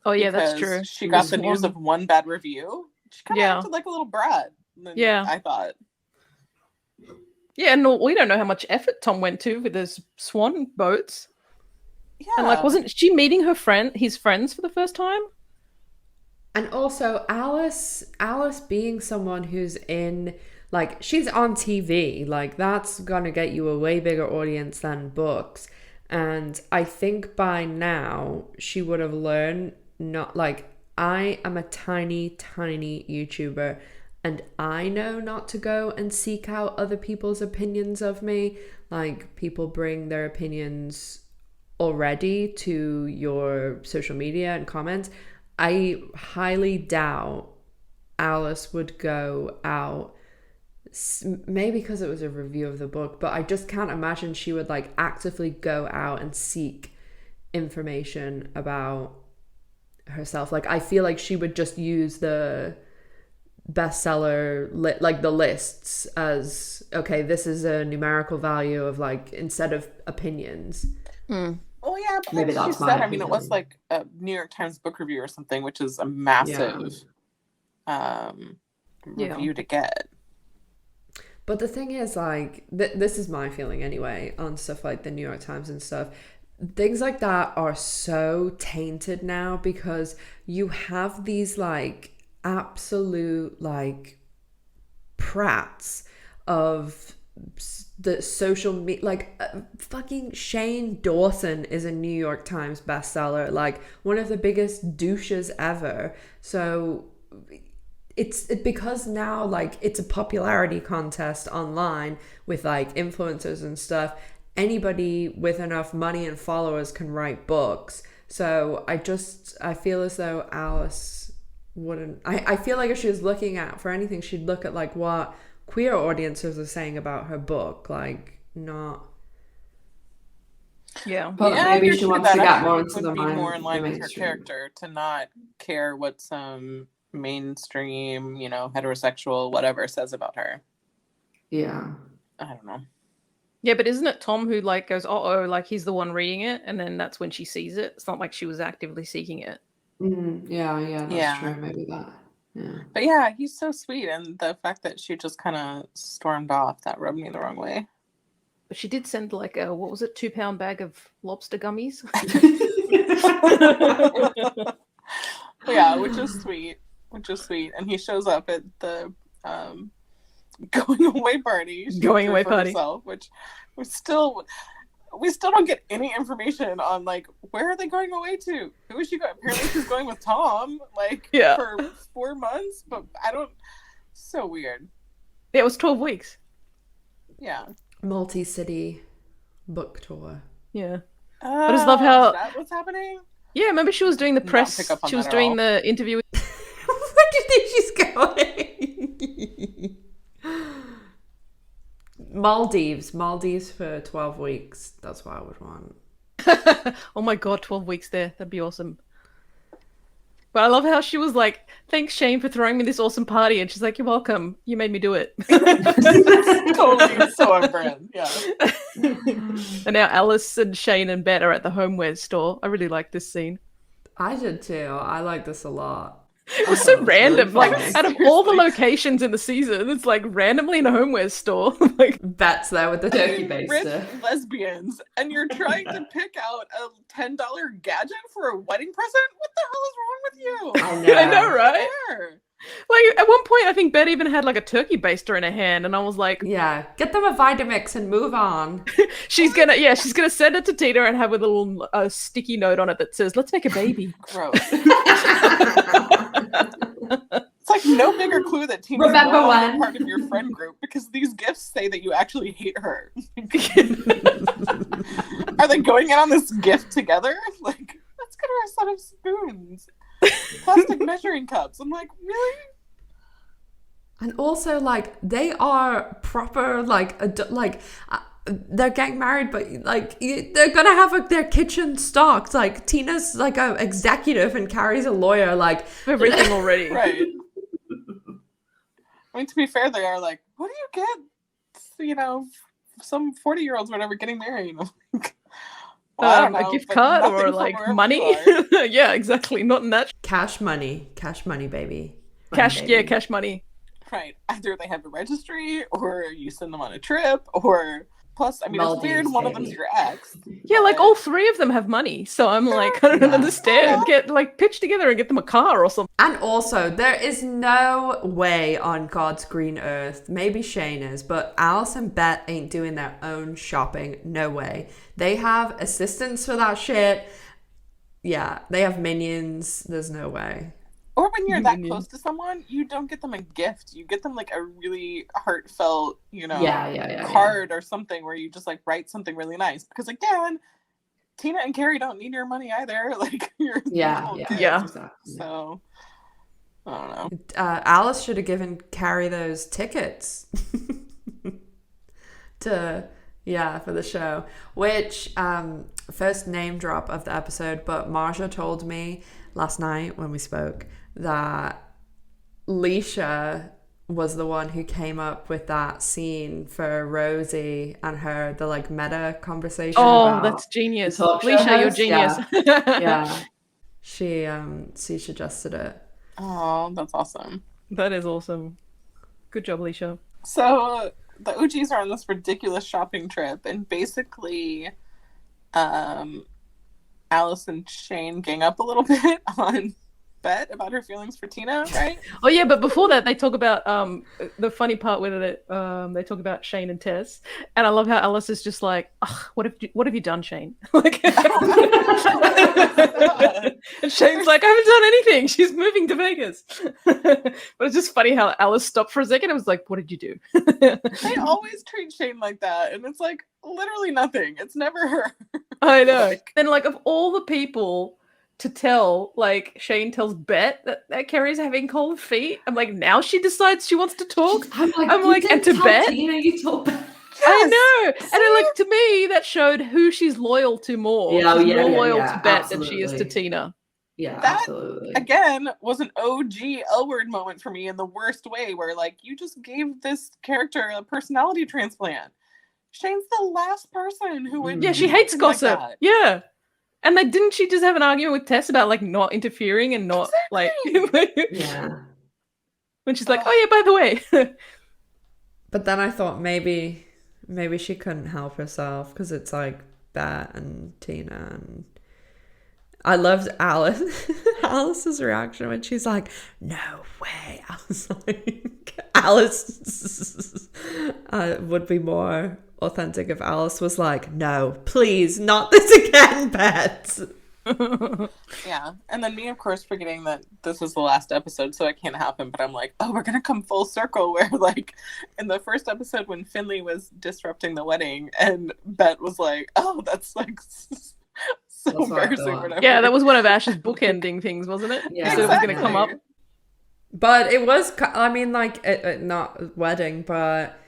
Oh yeah, that's true. She got the news of one bad review. She kind of acted like a little brat. I thought. Yeah, and we don't know how much effort Tom went to with his swan boats. Yeah. And like, wasn't she meeting his friends for the first time? And also Alice being someone who's in, like, she's on TV, like that's gonna get you a way bigger audience than books. And I think by now she would have learned not like, I am a tiny, tiny YouTuber and I know not to go and seek out other people's opinions of me. Like, people bring their opinions already to your social media and comments. I highly doubt Alice would go out, maybe because it was a review of the book, but I just can't imagine she would like actively go out and seek information about herself. Like, I feel like she would just use the bestseller like the lists as, okay, this is a numerical value of like, instead of opinions. Well, yeah, but Maybe like she that's said, my I mean, it was like a New York Times book review or something, which is a massive review to get. But the thing is, like, this is my feeling anyway on stuff like the New York Times and stuff. Things like that are so tainted now because you have these like absolute like prats of the social media. Like, fucking Shane Dawson is a New York Times bestseller, like one of the biggest douches ever. So it's because now like it's a popularity contest online with like influencers and stuff. Anybody with enough money and followers can write books. So I feel as though Alice wouldn't, I feel like if she was looking at for anything, she'd look at like what queer audiences are saying about her book, like not. Yeah, But Yeah, maybe I she agree wants that to get actually more into would the be more in line with her mainstream. character to not care what some mainstream, you know, heterosexual whatever says about her. Yeah. I don't know. yeah, but isn't it Tom who like goes, oh, like he's the one reading it, and then that's when she sees it. It's not like she was actively seeking it. Yeah, that's Yeah. true. Maybe that. Yeah. But yeah, he's so sweet, and the fact that she just kind of stormed off, that rubbed me the wrong way. But she did send like a, what was it, 2-pound bag of lobster gummies? Yeah, which is sweet. And he shows up at the going away party. Going away party. Herself, which we still don't get any information on like, where are they going away to? Who is she going? Apparently she's going with Tom, like for 4 months, but I don't. So weird. Yeah, it was 12 weeks. Yeah. Multi-city book tour. Yeah. I just love how. Is that what's happening? Yeah, remember she was doing the Not press. pick up on She was that at doing all. the interview with. Where do you think she's going? Maldives for 12 weeks. That's what I would want. Oh my god, 12 weeks there. That'd be awesome. But I love how she was like, thanks Shane for throwing me this awesome party, and she's like, you're welcome. You made me do it. Totally so on brand. Yeah. And now Alice and Shane and Bette are at the homewares store. I really like this scene. I did too. I like this a lot. It was so random. really Like, funny. out of all the locations in the season, it's like randomly in a homewares store. Like, Bet's there with the turkey Rich baster. lesbians, and you're trying to pick out a $10 gadget for a wedding present? What the hell is wrong with you? I I know, right? Where? Like, at one point, I think Bette even had like a turkey baster in her hand, and I was like, Yeah, get them a Vitamix and move on. she's gonna send it to Tina and have a little sticky note on it that says, let's make a baby. Gross. It's like no bigger clue that Tina's Remember no longer when? part of your friend group because these gifts say that you actually hate her. Are they going in on this gift together? Like, let's get her a set of spoons, plastic measuring cups. I'm like, really? And also, like, they are proper, like, they're getting married, but like they're gonna have like their kitchen stocked. Like, Tina's like a executive and Carrie's a lawyer. Like, Everything already. Right. I mean, to be fair, they are like, what do you get? You know, some 40-year-olds or whatever getting married. I'm like, well, I don't know, a gift but card nothing or from like wherever money. you are. Yeah, exactly. Not in that. cash money, baby. Cash, Baby. yeah, cash money. Right. Either they have a registry, or you send them on a trip, or Plus, I mean, it's weird one of them's your ex. Yeah, like all three of them have money. So I'm like, I don't understand. Get like pitch together and get them a car or something. And also, there is no way on God's green earth, maybe Shane is, but Alice and Bette ain't doing their own shopping. No way. They have assistants for that shit. Yeah, they have minions. There's no way. Or when you're that close to someone, you don't get them a gift. You get them like a really heartfelt, card or something where you just like write something really nice. Because again, Tina and Carrie don't need your money either. Like you're Exactly. So I don't know. Alice should have given Carrie those tickets for the show. Which first name drop of the episode, but Marja told me last night when we spoke that Leisha was the one who came up with that scene for Rosie and her, the like meta conversation. Oh, that's genius. Leisha, you're genius. Yeah. She suggested it. Oh, that's awesome. That is awesome. Good job, Leisha. So the OGs are on this ridiculous shopping trip, and basically Alice and Shane gang up a little bit on Bette about her feelings for Tina, right? Oh yeah, but before that they talk about the funny part where they talk about Shane and Tess, and I love how Alice is just like, what have you done, Shane? Like, and Shane's like, I haven't done anything. She's moving to Vegas. But it's just funny how Alice stopped for a second and was like, what did you do? They always treat Shane like that, and it's like literally nothing. It's never her. I know. Then like of all the people to tell, like Shane tells Bette that Carrie's having cold feet. I'm like, now she decides she wants to talk. I'm like, and to Bette, you told Bette. I know. And then, like, to me, that showed who she's loyal to more. She's more loyal to Bette than she is to Tina. Yeah, that, absolutely. Again, was an OG L-word moment for me in the worst way, where like you just gave this character a personality transplant. Shane's the last person who would. Yeah, she hates gossip. Like yeah. And like, didn't she just have an argument with Tess about like not interfering and not like yeah. When she's like, oh yeah, by the way. But then I thought maybe she couldn't help herself because it's like Bette and Tina, and I loved Alice's reaction when she's like, no way. I was like, Alice would be more authentic if Alice was like, no, please, not this again, Bette. Yeah, and then me, of course, forgetting that this is the last episode, so it can't happen. But I'm like, oh, we're gonna come full circle where, like, in the first episode when Finley was disrupting the wedding, and Bette was like, oh, that's like so embarrassing. Whatever. Yeah, that was one of Ash's bookending things, wasn't it? Yeah, so it was gonna come up. But it was, I mean, like, not wedding, but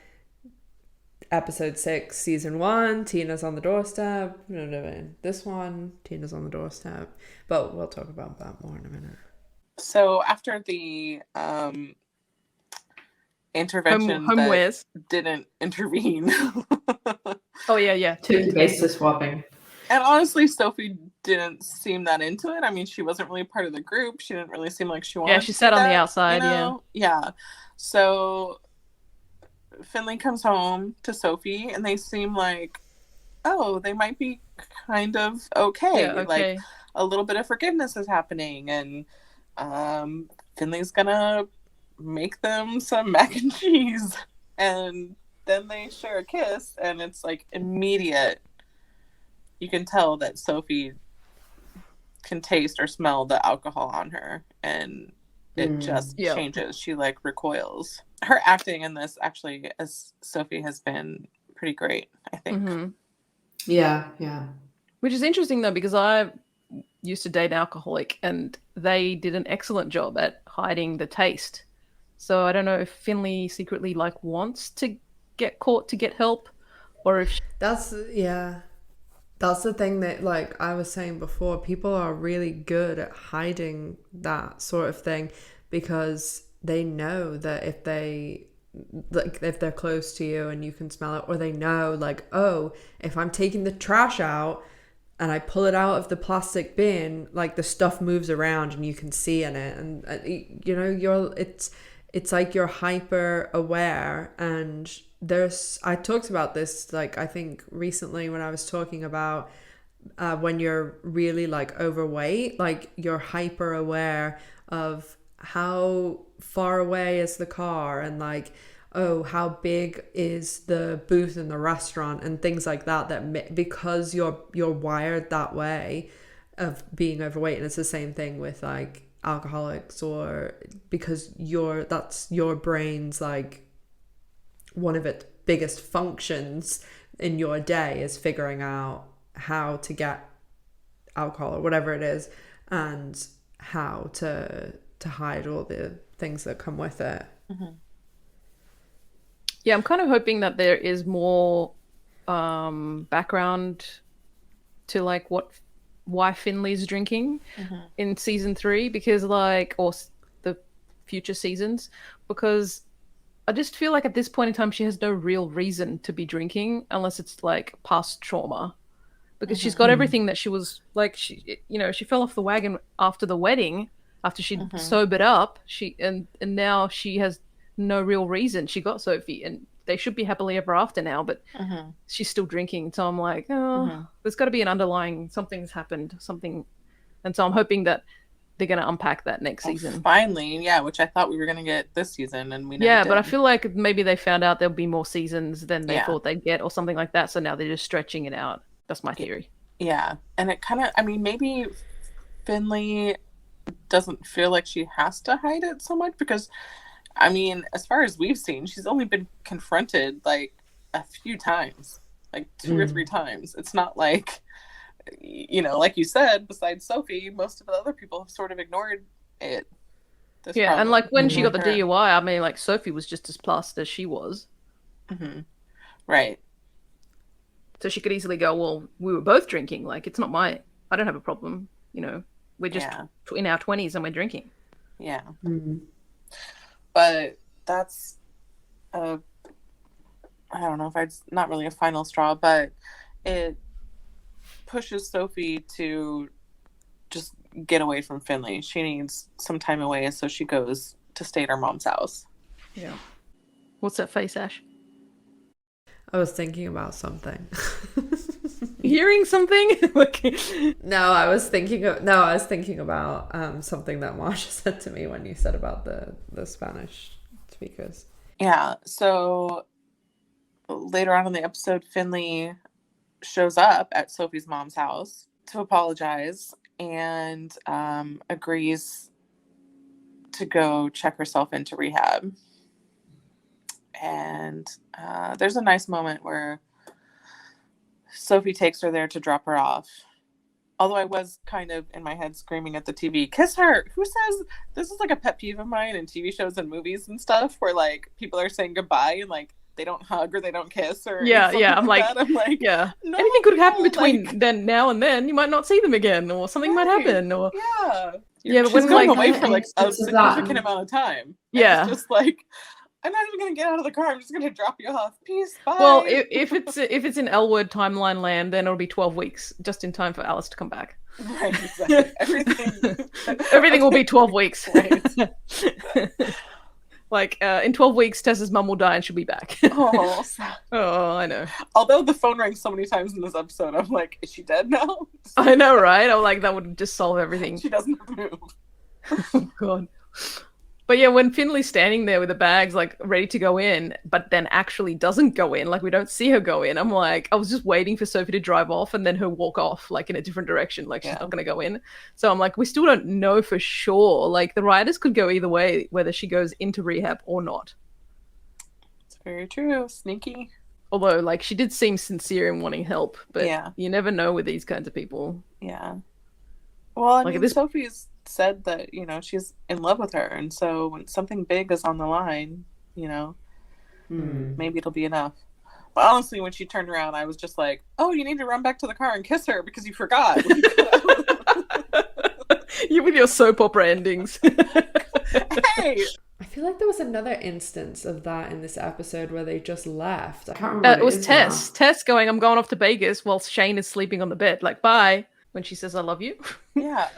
episode 6, season 1, Tina's on the doorstep. This one, Tina's on the doorstep. But we'll talk about that more in a minute. So after the intervention homewares didn't intervene. Oh yeah. Toothpaste swapping. And honestly, Sophie didn't seem that into it. I mean, she wasn't really part of the group. She didn't really seem like she wanted. Yeah, she sat on the outside. Yeah. So Finley comes home to Sophie, and they seem like, oh, they might be kind of okay. Yeah, okay. Like a little bit of forgiveness is happening, and Finley's gonna make them some mac and cheese, and then they share a kiss, and it's like immediate. You can tell that Sophie can taste or smell the alcohol on her, and it just changes. She like recoils. Her acting in this, actually, as Sophie, has been pretty great, I think. Mm-hmm. Yeah. Which is interesting though, because I used to date an alcoholic, and they did an excellent job at hiding the taste. So I don't know if Finley secretly like wants to get caught to get help, or if that's the thing that, like I was saying before, people are really good at hiding that sort of thing because they know that if they're close to you and you can smell it, or they know like, oh, if I'm taking the trash out and I pull it out of the plastic bin, like the stuff moves around and you can see in it, and it's like you're hyper aware. And I talked about this, like, I think recently when I was talking about when you're really like overweight, like you're hyper aware of how far away is the car, and like, oh, how big is the booth in the restaurant, and things like that because you're wired that way of being overweight. And it's the same thing with like alcoholics, or because that's your brain's like one of its biggest functions in your day is figuring out how to get alcohol or whatever it is, and how to hide all the things that come with it. Mm-hmm. Yeah, I'm kind of hoping that there is more background to like why Finley's drinking in season 3, because like, or the future seasons, because I just feel like at this point in time she has no real reason to be drinking unless it's like past trauma, because she's got everything that she was like, she fell off the wagon after the wedding, after she'd sobered up, and now she has no real reason. She got Sophie and they should be happily ever after now, but she's still drinking. So I'm like, there's got to be an underlying, something's happened, something. And so I'm hoping that they're going to unpack that next season. Finally, yeah, which I thought we were going to get this season, and we never did. But I feel like maybe they found out there'll be more seasons than they thought they'd get, or something like that. So now they're just stretching it out. That's my theory. Yeah, and it kind of, I mean, maybe Finley doesn't feel like she has to hide it so much, because I mean, as far as we've seen, she's only been confronted like a few times, like 2 or 3 times. It's not like, like you said, besides Sophie, most of the other people have sort of ignored it. Yeah, and like when she got the DUI, I mean, like Sophie was just as plussed as she was. Right. So she could easily go, well, we were both drinking. Like, it's not I don't have a problem. We're just in our 20s and we're drinking. Yeah. But that's, I don't know if it's not really a final straw, but it pushes Sophie to just get away from Finley. She needs some time away, so she goes to stay at her mom's house. Yeah. What's that face, Ash? I was thinking about something. Hearing something? No, I was thinking about something that Marsha said to me when you said about the Spanish speakers. Yeah, so later on in the episode, Finley shows up at Sophie's mom's house to apologize and agrees to go check herself into rehab. And there's a nice moment where Sophie takes her there to drop her off. Although I was kind of in my head screaming at the TV, kiss her! Who says, this is like a pet peeve of mine in TV shows and movies and stuff, where like people are saying goodbye and like they don't hug or they don't kiss or I'm like, no, anything could happen between then now and then. You might not see them again, or something might happen, or but when going away for like a significant amount of time, it's just like, I'm not even gonna get out of the car. I'm just gonna drop you off. Peace. Bye. Well, if it's in L Word timeline land, then it'll be 12 weeks, just in time for Alice to come back. Right. Exactly. Everything will be 12 weeks. Right. Like in 12 weeks, Tess's mum will die and she'll be back. Oh, I know. Although the phone rang so many times in this episode, I'm like, is she dead now? I know, right? I'm like, that would just solve everything. She doesn't have to move. Oh God. But yeah, when Finley's standing there with the bags, like, ready to go in, but then actually doesn't go in, like, we don't see her go in, I'm like, I was just waiting for Sophie to drive off and then her walk off, like, in a different direction, like, she's not going to go in. So I'm like, we still don't know for sure. Like, the writers could go either way, whether she goes into rehab or not. It's very true. Sneaky. Although, like, she did seem sincere in wanting help, but you never know with these kinds of people. Yeah. Well, I mean, Sophie's said that, she's in love with her, and so when something big is on the line, maybe it'll be enough. But honestly, when she turned around, I was just like, oh, you need to run back to the car and kiss her because you forgot. You with your soap opera endings. Hey, I feel like there was another instance of that in this episode where they just left. I can't remember. It was Tess. Tess going, I'm going off to Vegas while Shane is sleeping on the bed. Like, bye. When she says, I love you. Yeah.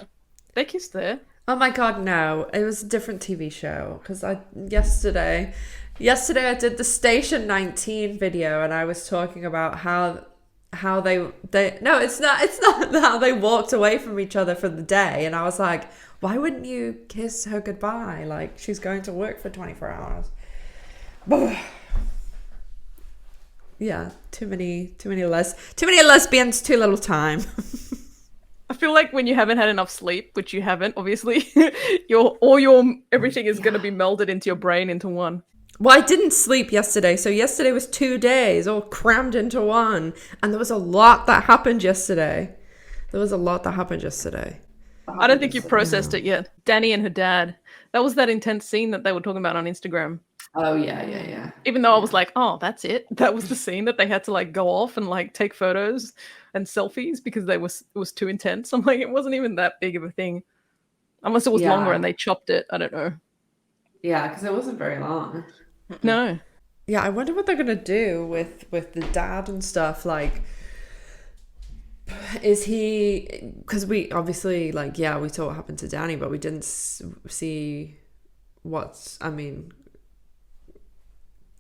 They kissed there. Oh my God, no. It was a different TV show because yesterday I did the Station 19 video and I was talking about how they no, it's not how they walked away from each other for the day, and I was like, why wouldn't you kiss her goodbye? Like, she's going to work for 24 hours. Yeah, too many lesbians, too little time. I feel like when you haven't had enough sleep, which you haven't, obviously, everything is going to be melded into your brain into one. Well, I didn't sleep yesterday, so yesterday was 2 days all crammed into one, and there was a lot that happened yesterday. I don't think you processed it yet. Dani and her dad. That was that intense scene that they were talking about on Instagram. Oh, yeah. Even though I was like, oh, that's it. That was the scene that they had to like go off and like take photos and selfies because it was too intense. I'm like, it wasn't even that big of a thing. Unless it was longer and they chopped it. I don't know. Yeah, because it wasn't very long. No. Yeah, I wonder what they're gonna do with the dad and stuff. Like, is he? Because we obviously we saw what happened to Dani, but we didn't see what's. I mean,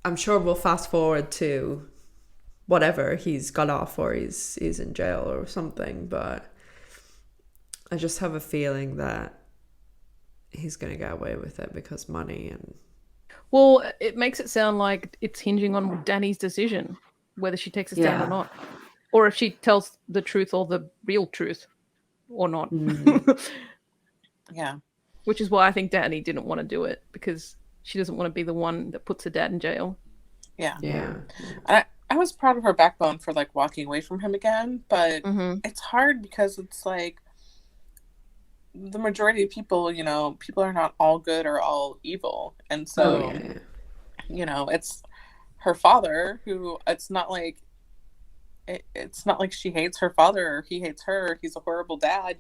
I'm sure we'll fast forward to whatever he's got off or he's in jail or something. But I just have a feeling that he's gonna get away with it because money and. Well, it makes it sound like it's hinging on Dani's decision, whether she takes a stand or not. Or if she tells the truth or the real truth or not. Yeah. Which is why I think Dani didn't want to do it, because she doesn't want to be the one that puts her dad in jail. Yeah. Yeah. I was proud of her backbone for like walking away from him again, but it's hard because it's like the majority of people, people are not all good or all evil. And so, it's her father who it's not like she hates her father or he hates her. He's a horrible dad,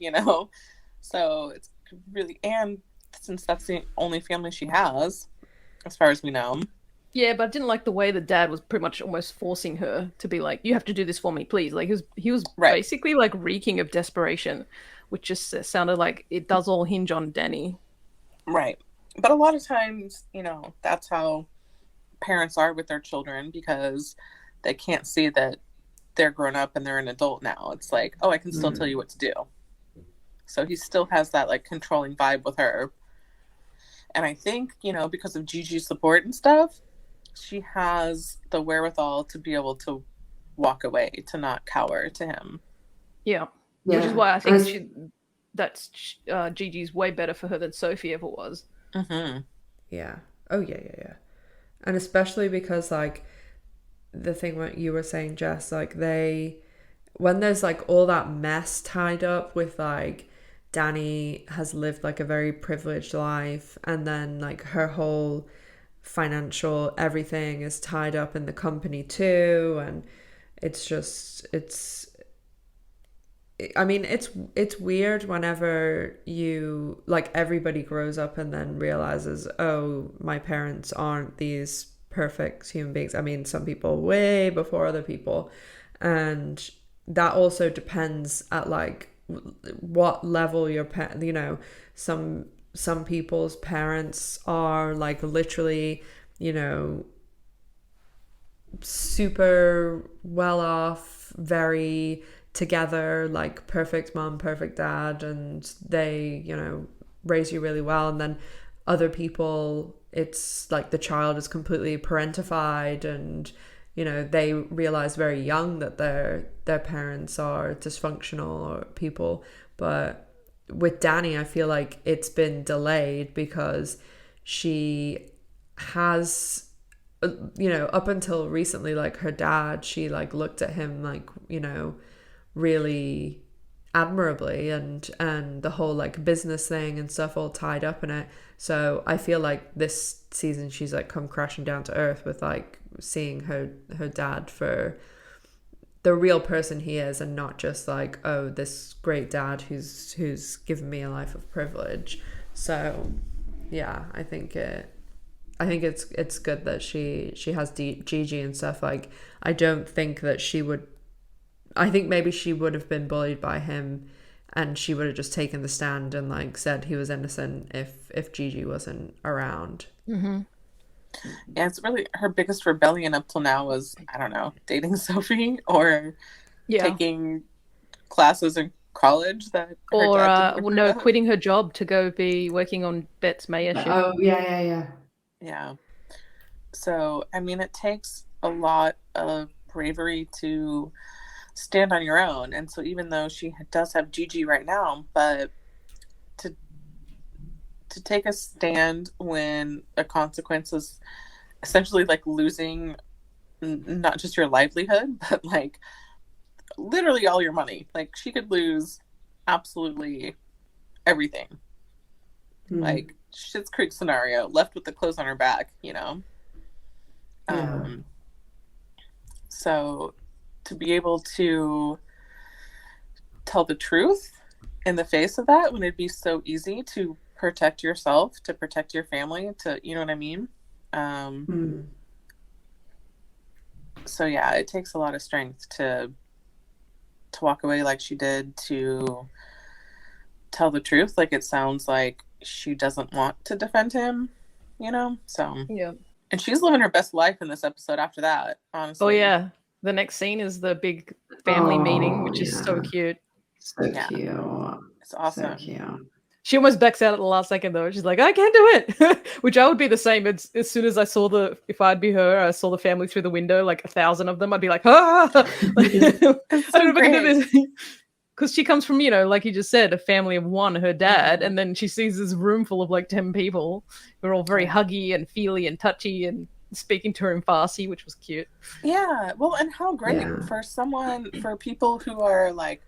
So it's really, and since that's the only family she has, as far as we know. Yeah, but I didn't like the way the dad was pretty much almost forcing her to be like, you have to do this for me, please. Like he was basically like reeking of desperation, which just sounded like it does all hinge on Dani. Right. But a lot of times, that's how parents are with their children because they can't see that they're grown up and they're an adult now. It's like, oh, I can still tell you what to do. So he still has that like controlling vibe with her. And I think, because of Gigi's support and stuff, she has the wherewithal to be able to walk away, to not cower to him. Yeah. Which is why I think Gigi's way better for her than Sophie ever was. Mm-hmm. Yeah. Oh, yeah. And especially because, like, the thing what you were saying, Jess, like, when there's, like, all that mess tied up with, like, Dani has lived, like, a very privileged life, and then, like, her whole financial everything is tied up in the company, too, and it's weird whenever you, like, everybody grows up and then realizes, oh, my parents aren't these perfect human beings. I mean, some people way before other people. And that also depends at, like, what level your some people's parents are, like, literally, super well off, very together, like perfect mom, perfect dad, and they, raise you really well. And then other people, it's like the child is completely parentified and, they realize very young that their parents are dysfunctional people. But with Dani, I feel like it's been delayed because she has, up until recently, like her dad, she like looked at him like, really admirably, and the whole like business thing and stuff all tied up in it. So I feel like this season she's like come crashing down to earth with like seeing her dad for the real person he is, and not just like, oh, this great dad who's given me a life of privilege. So yeah, I think it's good that she has Gigi and stuff. Like, I don't think that she would. I think maybe she would have been bullied by him and she would have just taken the stand and like said he was innocent if Gigi wasn't around. Mm-hmm. Yeah, it's really her biggest rebellion up till now was, I don't know, dating Sophie or taking classes in college that or her dad didn't quitting her job to go be working on Bette's mayorship. Oh yeah. So I mean, it takes a lot of bravery to stand on your own, and so even though she does have Gigi right now, but to take a stand when a consequence is essentially like losing not just your livelihood, but like literally all your money. Like she could lose absolutely everything. Like Schitt's Creek scenario, left with the clothes on her back, you know? So to be able to tell the truth in the face of that when it'd be so easy to protect yourself, to protect your family, to, you know what I mean? So yeah, it takes a lot of strength to walk away like she did, to tell the truth. Like it sounds like she doesn't want to defend him, you know? So yeah. And she's living her best life in this episode after that, honestly. Oh yeah. The next scene is the big family meeting, which is so cute. So cute. It's awesome. So cute. She almost backs out at the last second though. She's like, I can't do it. Which I would be the same. As soon as I saw if I'd be her, I saw the family through the window, like 1,000 of them, I'd be like, I don't know if I can do this. Because she comes from, you know, like you just said, a family of one, her dad, and then she sees this room full of like 10 people who are all very huggy and feely and touchy and speaking to her in Farsi, which was cute. Yeah, well, and how great for people who are like,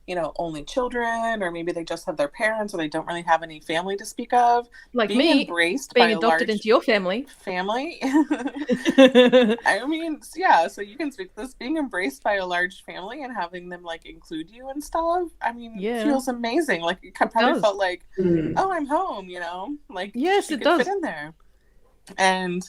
you know, only children, or maybe they just have their parents, or they don't really have any family to speak of. Like being me, embraced being by adopted into your family. I mean, yeah, so you can speak this, being embraced by a large family and having them like include you and stuff. I mean, it feels amazing. Like it probably felt like, oh, I'm home, you know? Like, yes, she it could does fit in there. And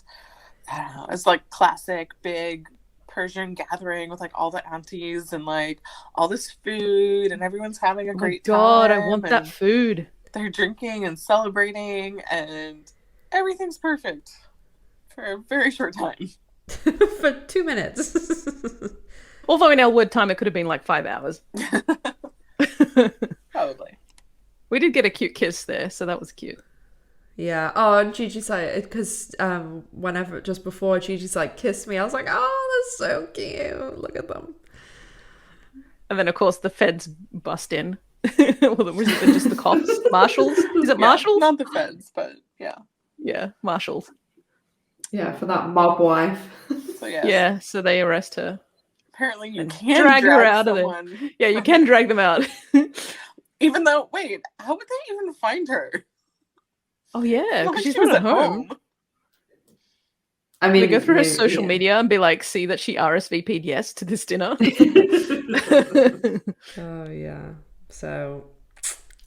I don't know, it's like classic big Persian gathering with like all the aunties and like all this food, and everyone's having a great time. God, I want that food. They're drinking and celebrating, and everything's perfect for a very short time. For 2 minutes. Although in our word time, it could have been like 5 hours. Probably. We did get a cute kiss there, so that was cute. Yeah. Oh, and Gigi's like, because whenever, just before Gigi's like, kiss me, I was like, oh, that's so cute. Look at them. And then, of course, the feds bust in. Well, was it just the cops? Marshals? Is it marshals? Not the feds, but yeah. Yeah, marshals. Yeah, for that mob wife. So yeah. Yeah, so they arrest her. Apparently you can drag her out someone. of there. Yeah, you can drag them out. Even though, wait, how would they even find her? Oh yeah, because Like she's she was not at at home. I mean, They go through her social media and be like, see that she RSVP'd yes to this dinner. Oh, yeah. So...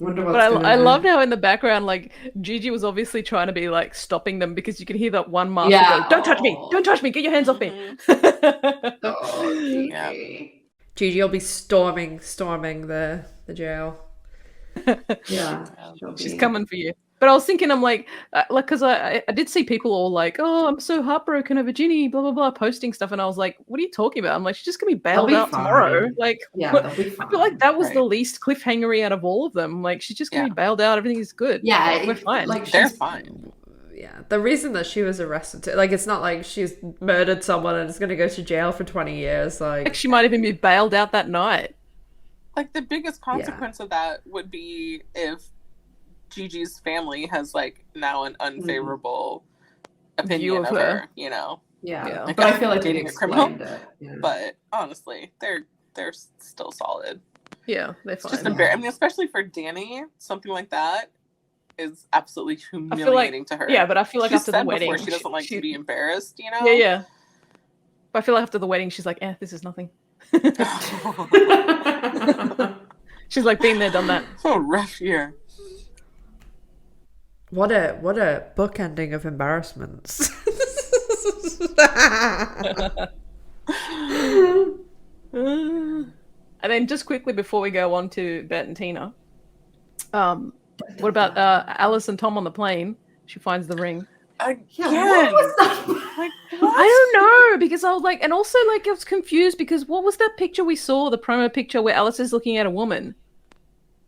Wonder what's But I loved how in the background, like, Gigi was obviously trying to be, like, stopping them because you could hear that one marshal go, don't touch me! Don't touch me! Get your hands off me! Oh, Gigi. Gigi will be storming the jail. Yeah. She's coming for you. But I was thinking, I'm like, because I did see people all like, oh, I'm so heartbroken over Ginny, blah, blah, blah, posting stuff. And I was like, what are you talking about? I'm like, she's just going to be bailed out tomorrow. Like, yeah, be fine. I feel like that was the least cliffhangery out of all of them. Like, she's just going to be bailed out. Everything is good. Yeah. We're fine. Like, they're fine. Yeah. The reason that she was arrested, like, it's not like she's murdered someone and is going to go to jail for 20 years. Like, she might even be bailed out that night. Like, the biggest consequence of that would be if Gigi's family has like now an unfavorable opinion of her, you know. Yeah. Like, but I feel like dating a criminal. Yeah. But honestly, they're still solid. Yeah, they're It's fine. just embarrassing. I mean, especially for Dani, something like that is absolutely humiliating to her. Yeah, but I feel like She's after the said wedding, before she doesn't like to be embarrassed, you know. Yeah. But I feel like after the wedding, she's like, this is nothing. She's like, been there, done that. So a rough year. what a book ending of embarrassments. And And then just quickly before we go on to Bette and Tina, what about Alice and Tom on the plane? She finds the ring. Again. Yeah, what was that? Like, what? I don't know, because I was like, and also like I was confused because what was that picture we saw, the promo picture where Alice is looking at a woman,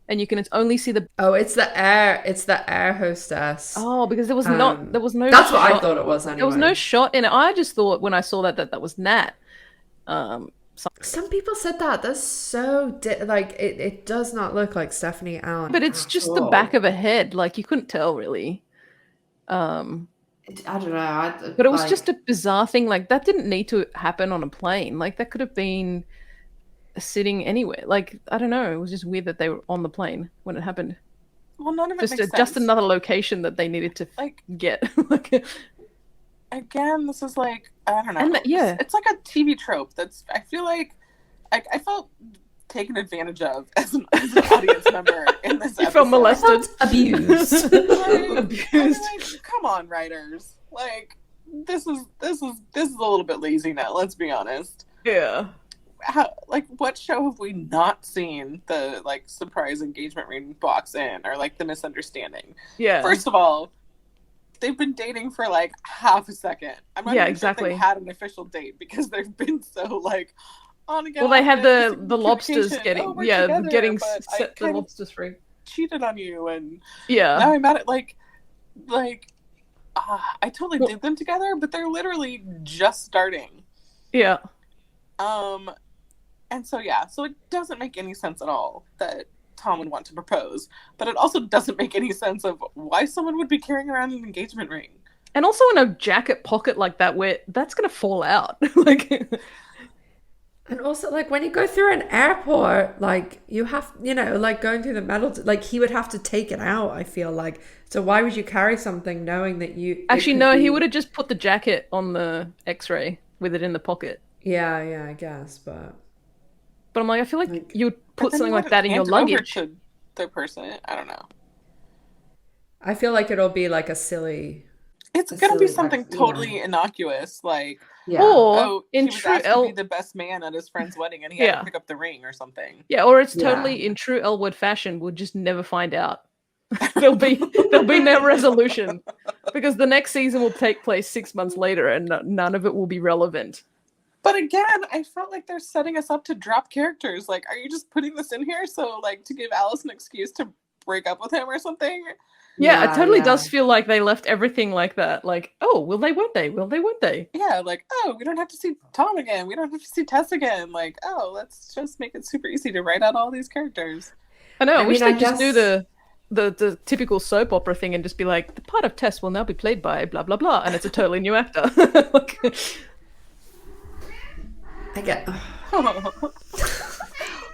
and you can only see the. Oh, it's the air hostess. Oh, because there was no. That's what I thought it was. Anyway, there was no shot in it. I just thought when I saw that was Nat. Some people said that. That's so like it does not look like Stephanie Allen. But it's just the back of a head. Like you couldn't tell really. I don't know. But it was just a bizarre thing. Like that didn't need to happen on a plane. Like that could have been sitting anywhere. Like I don't know. It was just weird that they were on the plane when it happened. Well, none of it makes sense. Just another location that they needed to like get. Again, this is like I don't know. And it's like a TV trope. I feel like I felt taken advantage of as an audience member in this episode. You felt molested, abused, abused. Like, come on, writers! Like this is a little bit lazy now. Let's be honest. Yeah. What show have we not seen the like surprise engagement ring box in, or like the misunderstanding? Yeah. First of all, they've been dating for like half a second. I'm not even sure if they had an official date because they've been so like on again. Well, they had the lobsters getting together, set the lobsters free. Cheated on you, and now I'm mad at like I totally did them together, but they're literally just starting. Yeah. And so it doesn't make any sense at all that Tom would want to propose, but it also doesn't make any sense of why someone would be carrying around an engagement ring. And also in a jacket pocket like that, where that's gonna fall out. Like, and also like when you go through an airport, like you have, like going through the metal, like he would have to take it out. I feel like, so why would you carry something knowing that you actually no? He would have just put the jacket on the X-ray with it in the pocket. Yeah, I guess, but I'm like, I feel like you would put something like that in your luggage. To the person, I don't know. I feel like it'll be like a silly. It's gonna be something totally innocuous, like or in he was asked to be the best man at his friend's wedding, and he had to pick up the ring or something. Yeah, or it's totally in true L Word fashion. We'll just never find out. there'll be no resolution because the next season will take place 6 months later, and none of it will be relevant. But again, I felt like they're setting us up to drop characters. Like, are you just putting this in here so, like, to give Alice an excuse to break up with him or something? Yeah, it totally does feel like they left everything like that. Like, oh, will they, won't they? Will they, won't they? Yeah, like, oh, we don't have to see Tom again. We don't have to see Tess again. Like, oh, let's just make it super easy to write out all these characters. I know. I wish they'd just do the typical soap opera thing and just be like, the part of Tess will now be played by blah, blah, blah. And it's a totally new actor. Like, I get.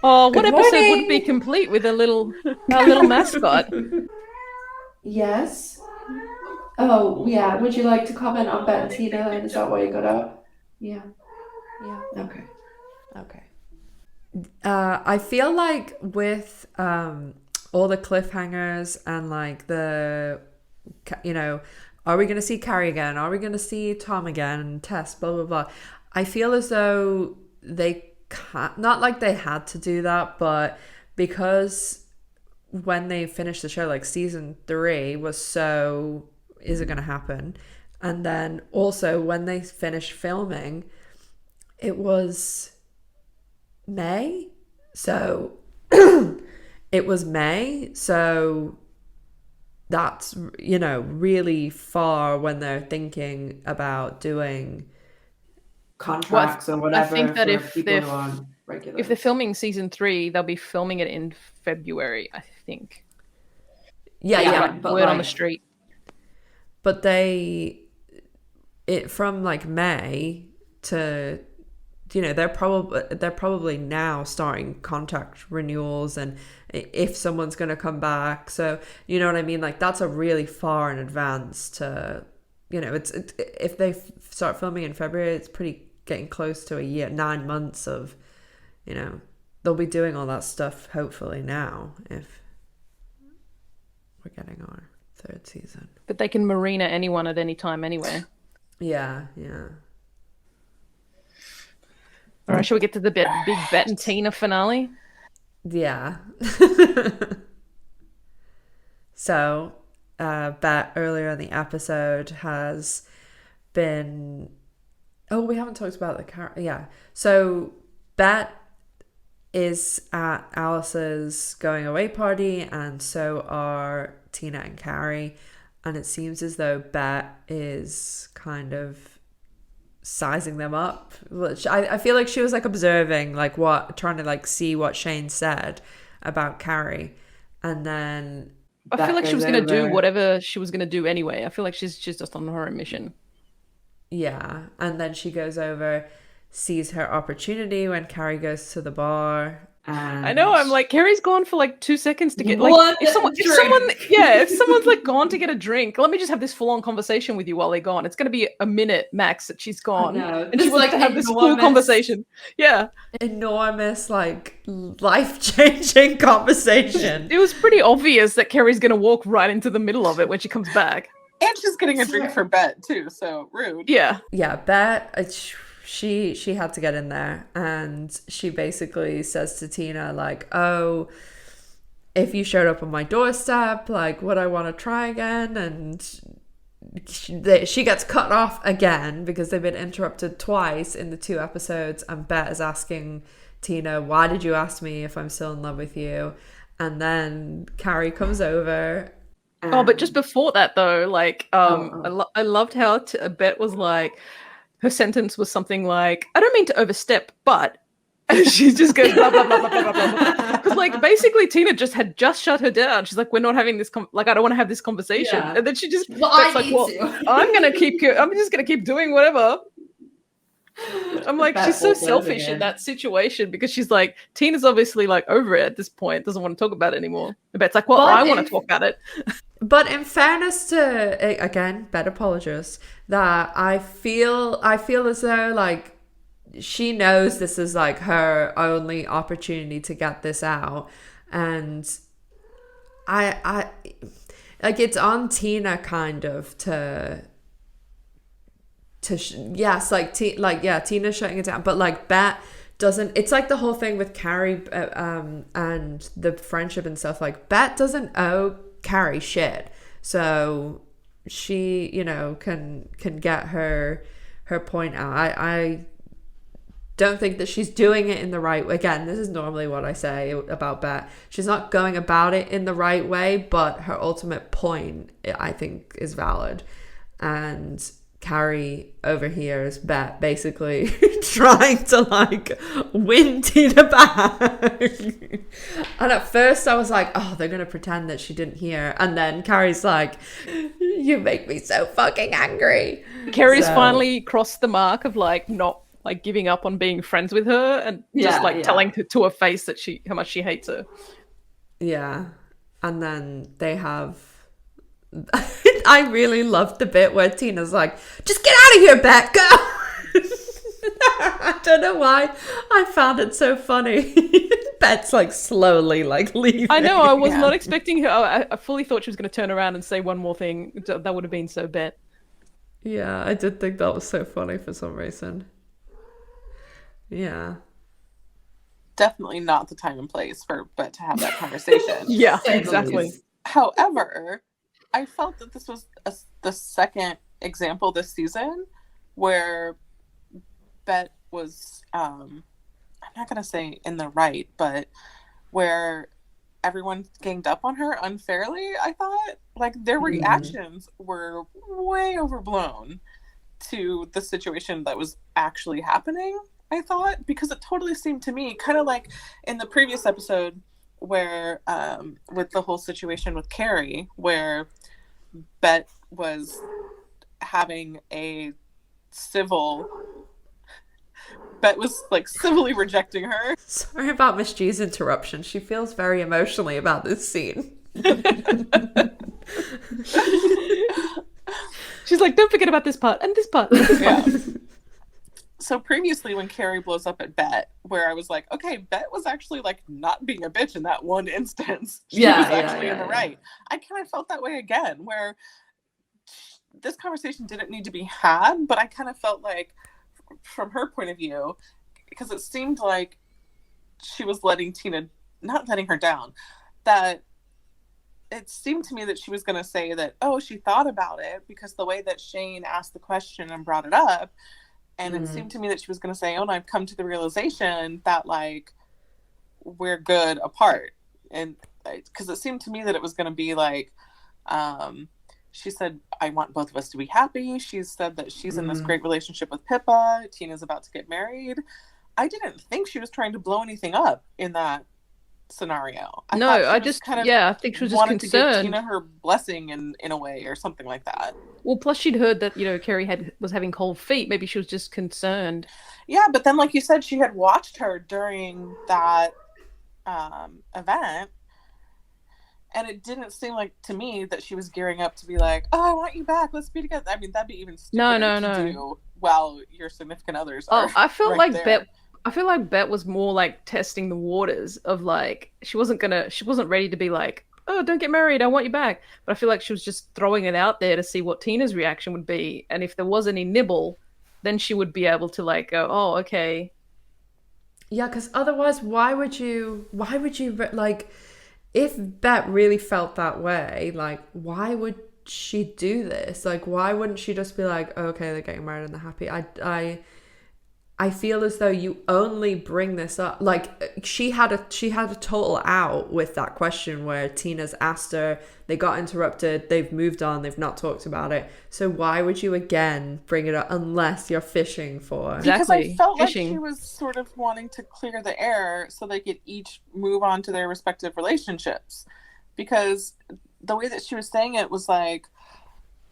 Oh, what episode would be complete with our little mascot? Yes. Oh, yeah. Would you like to comment on Bette and Tina? Is that why you got up? Yeah. Okay. I feel like with all the cliffhangers and like the, are we going to see Carrie again? Are we going to see Tom again? And Tess, blah, blah, blah. I feel as though they can't, not like they had to do that, but because when they finished the show, like season 3 was so, is it going to happen? And then also when they finished filming, it was May. So it was May. So that's, really far when they're thinking about doing contracts or whatever. I think that if they're filming season 3, they'll be filming it in February, I think. Yeah. But word on the street. But from like May to, they're probably now starting contract renewals and if someone's going to come back. So, you know what I mean? Like that's a really far in advance to, it's if they start filming in February, it's pretty getting close to a year, 9 months of, they'll be doing all that stuff hopefully now if we're getting our 3rd season. But they can marina anyone at any time anyway. Yeah. All right, shall we get to the big Bette and Tina finale? Yeah. So, Bette earlier in the episode has been. Oh, we haven't talked about the character. Yeah. So, Bette is at Alice's going away party, and so are Tina and Carrie. And it seems as though Bette is kind of sizing them up. Which I feel like she was like observing, like trying to like see what Shane said about Carrie, and then I feel like she was going to do whatever she was going to do anyway. I feel like she's just on her own mission. Yeah, and then she goes over, sees her opportunity when Carrie goes to the bar. I know. I'm like, Carrie's gone for like 2 seconds to get like if someone's like gone to get a drink. Let me just have this full on conversation with you while they're gone. It's going to be a minute max that she's gone, and she wants to have this full conversation. Yeah, enormous, like life-changing conversation. It was pretty obvious that Carrie's going to walk right into the middle of it when she comes back, and she's getting a drink for Bette too. So rude. Yeah, Bette. She had to get in there, and she basically says to Tina like, oh, if you showed up on my doorstep, like, would I want to try again? And she gets cut off again because they've been interrupted twice in the 2 episodes, and Bette is asking Tina, why did you ask me if I'm still in love with you? And then Carrie comes over. but just before that though, like I loved how Bette was like, her sentence was something like, I don't mean to overstep, but she just goes blah, blah, blah, blah, blah, blah, blah. Because like basically Tina had just shut her down. She's like, we're not having this, I don't want to have this conversation. Yeah. And then she just, I'm just going to keep doing whatever. I'm like, she's so selfish in that situation because she's like, Tina's obviously like over it at this point, doesn't want to talk about it anymore. Bette's like, well, I want to talk about it. But in fairness to, again, Bette apologists, that I feel as though like she knows this is like her only opportunity to get this out, and I like it's on Tina kind of to Tina shutting it down, but like Bette doesn't. It's like the whole thing with Carrie and the friendship and stuff. Like Bette doesn't owe Carrie shit, so she can get her point out. I don't think that she's doing it in the right way. Again, this is normally what I say about Bette. She's not going about it in the right way, but her ultimate point I think is valid. And Carrie overhears Bette basically trying to like win Tina back. And at first I was like, oh, they're gonna pretend that she didn't hear. And then Carrie's like, you make me so fucking angry. Carrie's finally crossed the mark of like not like giving up on being friends with her and just telling to her face that how much she hates her. Yeah. And then they have I really loved the bit where Tina's like, just get out of here, Bette, go! I don't know why I found it so funny. Bette's like slowly like leaving. I know, I was not expecting her. I fully thought she was going to turn around and say one more thing. That would have been so Bette. Yeah, I did think that was so funny for some reason. Yeah. Definitely not the time and place for Bette to have that conversation. Yeah, exactly. However, I felt that this was the second example this season where Bette was, I'm not going to say in the right, but where everyone ganged up on her unfairly, I thought. Like, their reactions were way overblown to the situation that was actually happening, I thought, because it totally seemed to me, kind of like in the previous episode where, with the whole situation with Carrie, where Bette was having Bette was like civilly rejecting her. Sorry about Miss G's interruption. She feels very emotionally about this scene. She's like, don't forget about this part and this part. Yeah. So previously when Carrie blows up at Bette, where I was like, okay, Bette was actually like not being a bitch in that one instance. She was actually in the right. I kind of felt that way again, where this conversation didn't need to be had, but I kind of felt like from her point of view, because it seemed like she was letting Tina, not letting her down, that it seemed to me that she was going to say that, oh, she thought about it because the way that Shane asked the question and brought it up. And it seemed to me that she was going to say, oh, and I've come to the realization that, like, we're good apart. And because it seemed to me that it was going to be like, she said, I want both of us to be happy. She said that she's in this great relationship with Pippa. Tina's about to get married. I didn't think she was trying to blow anything up in that scenario. I just kind of I think she was just wanted concerned. to give Tina her blessing in a way or something like that. Well, plus she'd heard that, you know, Carrie was having cold feet. Maybe she was just concerned. Yeah, but then, like you said, she had watched her during that event, and it didn't seem like to me that she was gearing up to be like, oh, I want you back, let's be together. I mean, that'd be even stupider to do while your significant others are I felt right like there. I feel like Bette was more like testing the waters of, like, she wasn't ready to be like, oh, don't get married, I want you back. But I feel like she was just throwing it out there to see what Tina's reaction would be. And if there was any nibble, then she would be able to, like, go, oh, okay. Yeah, because otherwise, why would you, like, if Bette really felt that way, like, why would she do this? Like, why wouldn't she just be like, oh, okay, they're getting married and they're happy? I feel as though you only bring this up, like, she had a total out with that question where Tina's asked her, they got interrupted, they've moved on, they've not talked about it. So why would you again bring it up unless you're fishing for? Because I felt like she was sort of wanting to clear the air so they could each move on to their respective relationships. Because the way that she was saying it was like,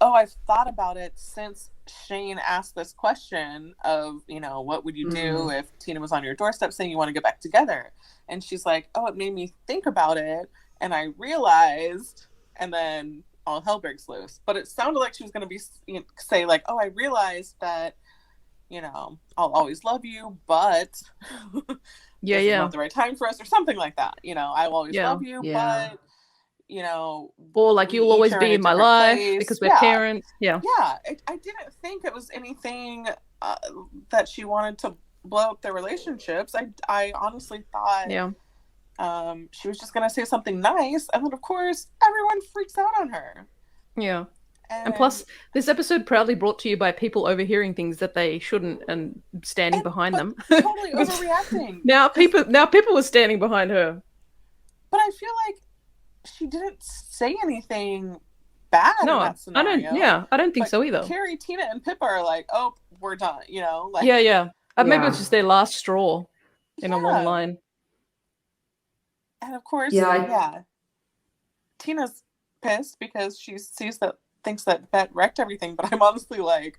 oh, I've thought about it since Shane asked this question of, you know, what would you do if Tina was on your doorstep saying you want to get back together? And she's like, oh, it made me think about it, and I realized, and then all hell breaks loose. But it sounded like she was going to be say like, oh, I realized that, you know, I'll always love you, but this is not the right time for us, or something like that. You know, I will always love you, but, you know, or like, you'll always be in my life because we're parents. I didn't think it was anything that she wanted to blow up their relationships. I honestly thought she was just gonna say something nice, and then of course everyone freaks out on her. And plus, this episode proudly brought to you by people overhearing things that they shouldn't and standing behind them. Totally overreacting. Now people were standing behind her. But I feel like she didn't say anything bad in that scenario. I don't think so either. Carrie, Tina, and Pippa are like, oh, we're done, you know? Like, maybe it's just their last straw in a long line. And of course, Tina's pissed because she thinks that Bette wrecked everything, but I'm honestly like,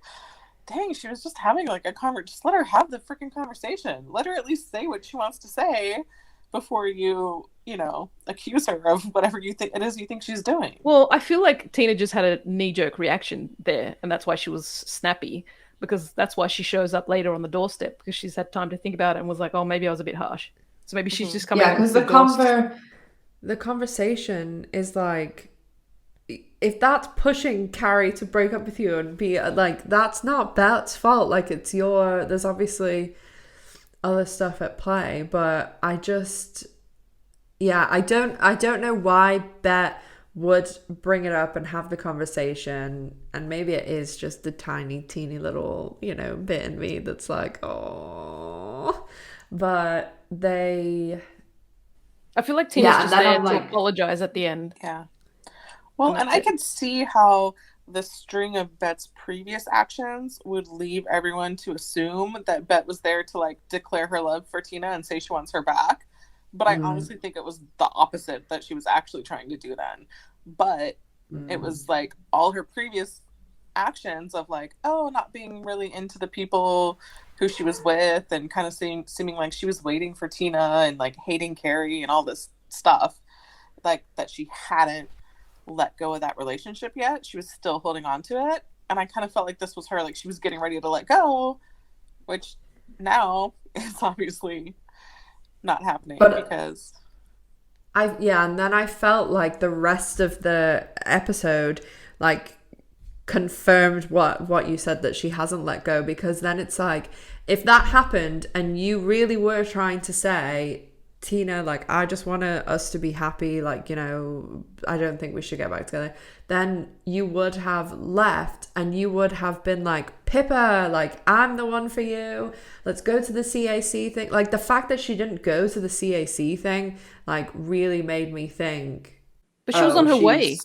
dang, she was just having like a conversation. Just let her have the freaking conversation. Let her at least say what she wants to say before you know, accuse her of whatever you think she's doing. Well, I feel like Tina just had a knee-jerk reaction there, and that's why she was snappy, because that's why she shows up later on the doorstep, because she's had time to think about it and was like, oh, maybe I was a bit harsh. So maybe she's just coming. Yeah, because the conversation is like, if that's pushing Carrie to break up with you and be like, that's not Bette's fault. Like, it's there's obviously other stuff at play, but I don't know why Bette would bring it up and have the conversation. And maybe it is just the teeny little, you know, bit in me that's like, oh, but I feel like Tina's just there to apologize at the end. Yeah. Well, and I could see how the string of Bette's previous actions would leave everyone to assume that Bette was there to, like, declare her love for Tina and say she wants her back. But I honestly think it was the opposite that she was actually trying to do then. But it was like all her previous actions of like, oh, not being really into the people who she was with, and kind of seeming like she was waiting for Tina, and like hating Carrie and all this stuff, like that she hadn't let go of that relationship yet. She was still holding on to it. And I kind of felt like this was her, like she was getting ready to let go, which now is obviously not happening, because and then I felt like the rest of the episode, like confirmed what you said, that she hasn't let go, because then it's like, if that happened and you really were trying to say, Tina, like, I just want us to be happy, like, you know, I don't think we should get back together, then you would have left and you would have been like, Pippa, like, I'm the one for you, let's go to the CAC thing. Like, the fact that she didn't go to the CAC thing, like, really made me think. But she was on her way.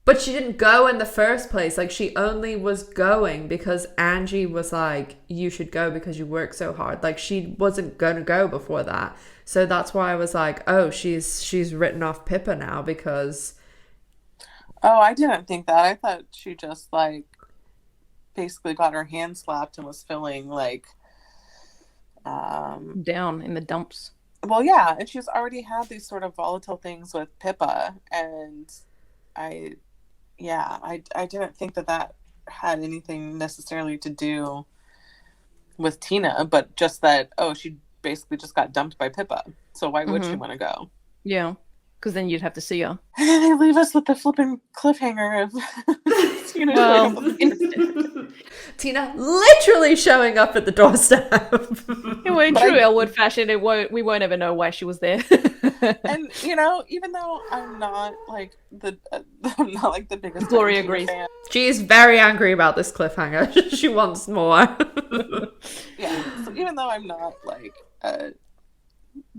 But she didn't go in the first place. Like, she only was going because Angie was like, you should go because you work so hard. Like, she wasn't going to go before that. So that's why I was like, oh, she's written off Pippa now because... Oh, I didn't think that. I thought she just, like, basically got her hand slapped and was feeling, like... down in the dumps. Well, yeah. And she's already had these sort of volatile things with Pippa. And I didn't think that had anything necessarily to do with Tina, but just that, she basically just got dumped by Pippa. So why would she want to go? Yeah, because then you'd have to see her. And then they leave us with the flipping cliffhanger of Tina showing up on the Tina literally showing up at the doorstep. In true Elwood fashion, we won't ever know why she was there. And you know, even though I'm not like the biggest Gloria agrees. fan. She is very angry about this cliffhanger. She wants more. Yeah. So even though I'm not like a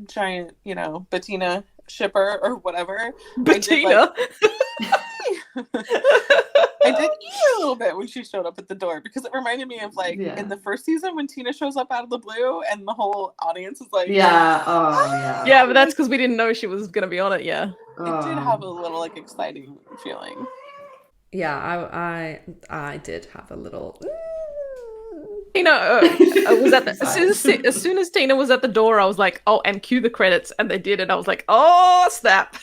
giant, you know, Bettina shipper or whatever, Bettina. I did eat a little bit when she showed up at the door, because it reminded me of like in the first season when Tina shows up out of the blue and the whole audience is like, yeah, but that's because we didn't know she was gonna be on it. Yeah, it did have a little like exciting feeling. Yeah, I did have a little. Tina was at the, as soon as Tina was at the door, I was like, oh, and cue the credits, and they did it. I was like, oh snap.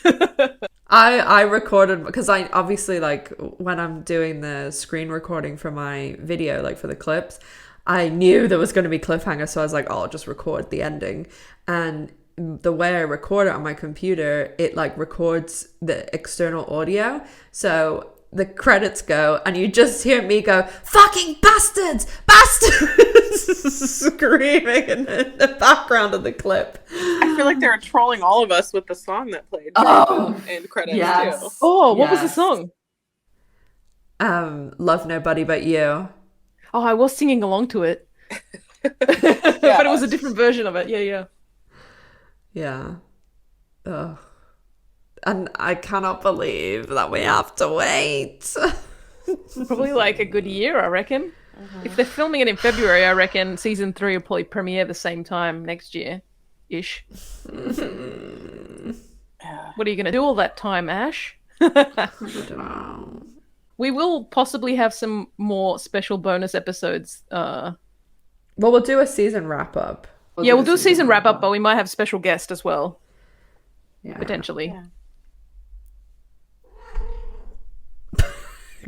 I recorded, because I obviously, like, when I'm doing the screen recording for my video, like for the clips, I knew there was going to be cliffhanger, so I was like, oh, I'll just record the ending. And the way I record it on my computer, it like records the external audio, so the credits go and you just hear me go, fucking bastards, screaming in the background of the clip. I feel like they were trolling all of us with the song that played in credits too. Oh, what was the song? Love Nobody But You. Oh, I was singing along to it. But it was a different version of it. Yeah. Ugh. And I cannot believe that we have to wait. Probably like a good year, I reckon. If they're filming it in February, I reckon season 3 will probably premiere the same time next year-ish. What are you going to do all that time, Ash? I don't know. We will possibly have some more special bonus episodes. Well, we'll do a season wrap-up. We'll do a season wrap-up, but we might have special guests as well. Yeah. Potentially. Yeah.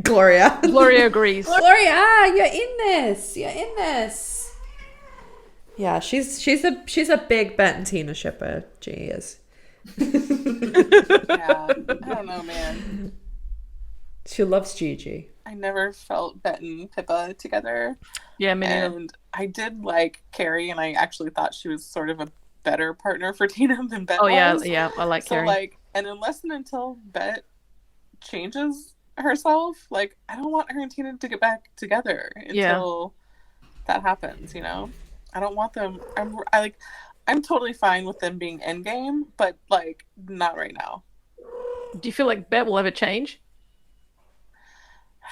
Gloria agrees. Gloria, you're in this. Yeah, she's a big Bette and Tina shipper. She is. Yeah, I don't know, man. She loves Gigi. I never felt Bette and Pippa together. Yeah, me neither. And I did like Carrie, and I actually thought she was sort of a better partner for Tina than Bette was. Yeah, I like Carrie. Like, and unless and until Bette changes herself, like, I don't want her and Tina to get back together until that happens, you know? I don't want them. I'm totally fine with them being endgame, but like not right now. Do you feel like Bette will ever change?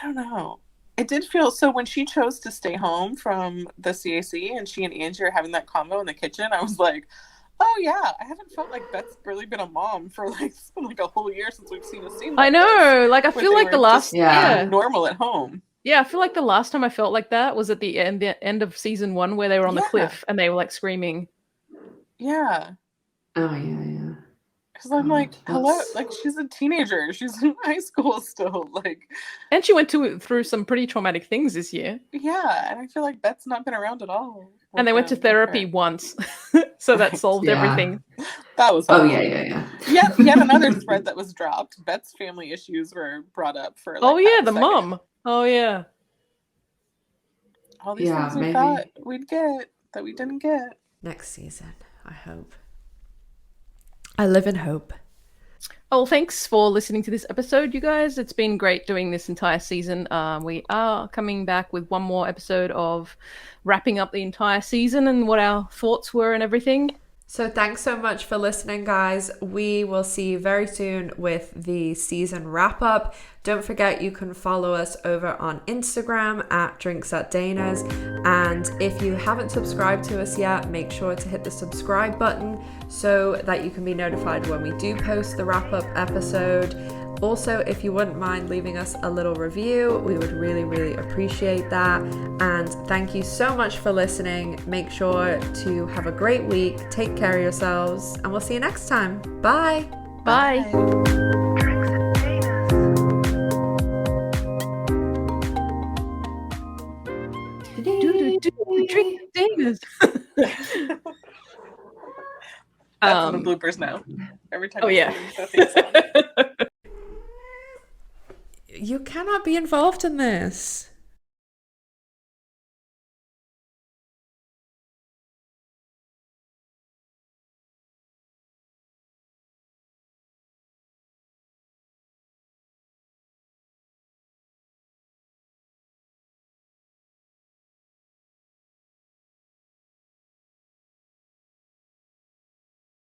I don't know. It did feel so when she chose to stay home from the CAC and she and Angie are having that convo in the kitchen. I was like, oh yeah, I haven't felt like Bette's really been a mom for like a whole year since we've seen a scene. Like I know, this, like I feel like the last normal at home. Yeah, I feel like the last time I felt like that was at the end of season 1 where they were on the cliff and they were like screaming. Yeah. Oh yeah. Because I'm like, hello, like she's a teenager. She's in high school still, like. And she went through some pretty traumatic things this year. Yeah, and I feel like Bette's not been around at all. And they went to therapy once, so that solved everything. That was Oh, helpful. yeah. Yet another thread that was dropped. Bette's family issues were brought up for Oh like yeah, half a the second. mom. Oh yeah. All these Yeah, things we maybe. thought we'd get that we didn't get. Next season, I hope. I live in hope. Oh, well, thanks for listening to this episode, you guys. It's been great doing this entire season. We are coming back with one more episode of wrapping up the entire season and what our thoughts were and everything. So thanks so much for listening, guys. We will see you very soon with the season wrap up. Don't forget you can follow us over on Instagram at drinks@danas. And if you haven't subscribed to us yet, make sure to hit the subscribe button so that you can be notified when we do post the wrap up episode. Also, if you wouldn't mind leaving us a little review, we would really, really appreciate that. And thank you so much for listening. Make sure to have a great week. Take care of yourselves, and we'll see you next time. Bye. Bye. Drink Danas. That's in the bloopers now. Every time. Oh yeah. You cannot be involved in this.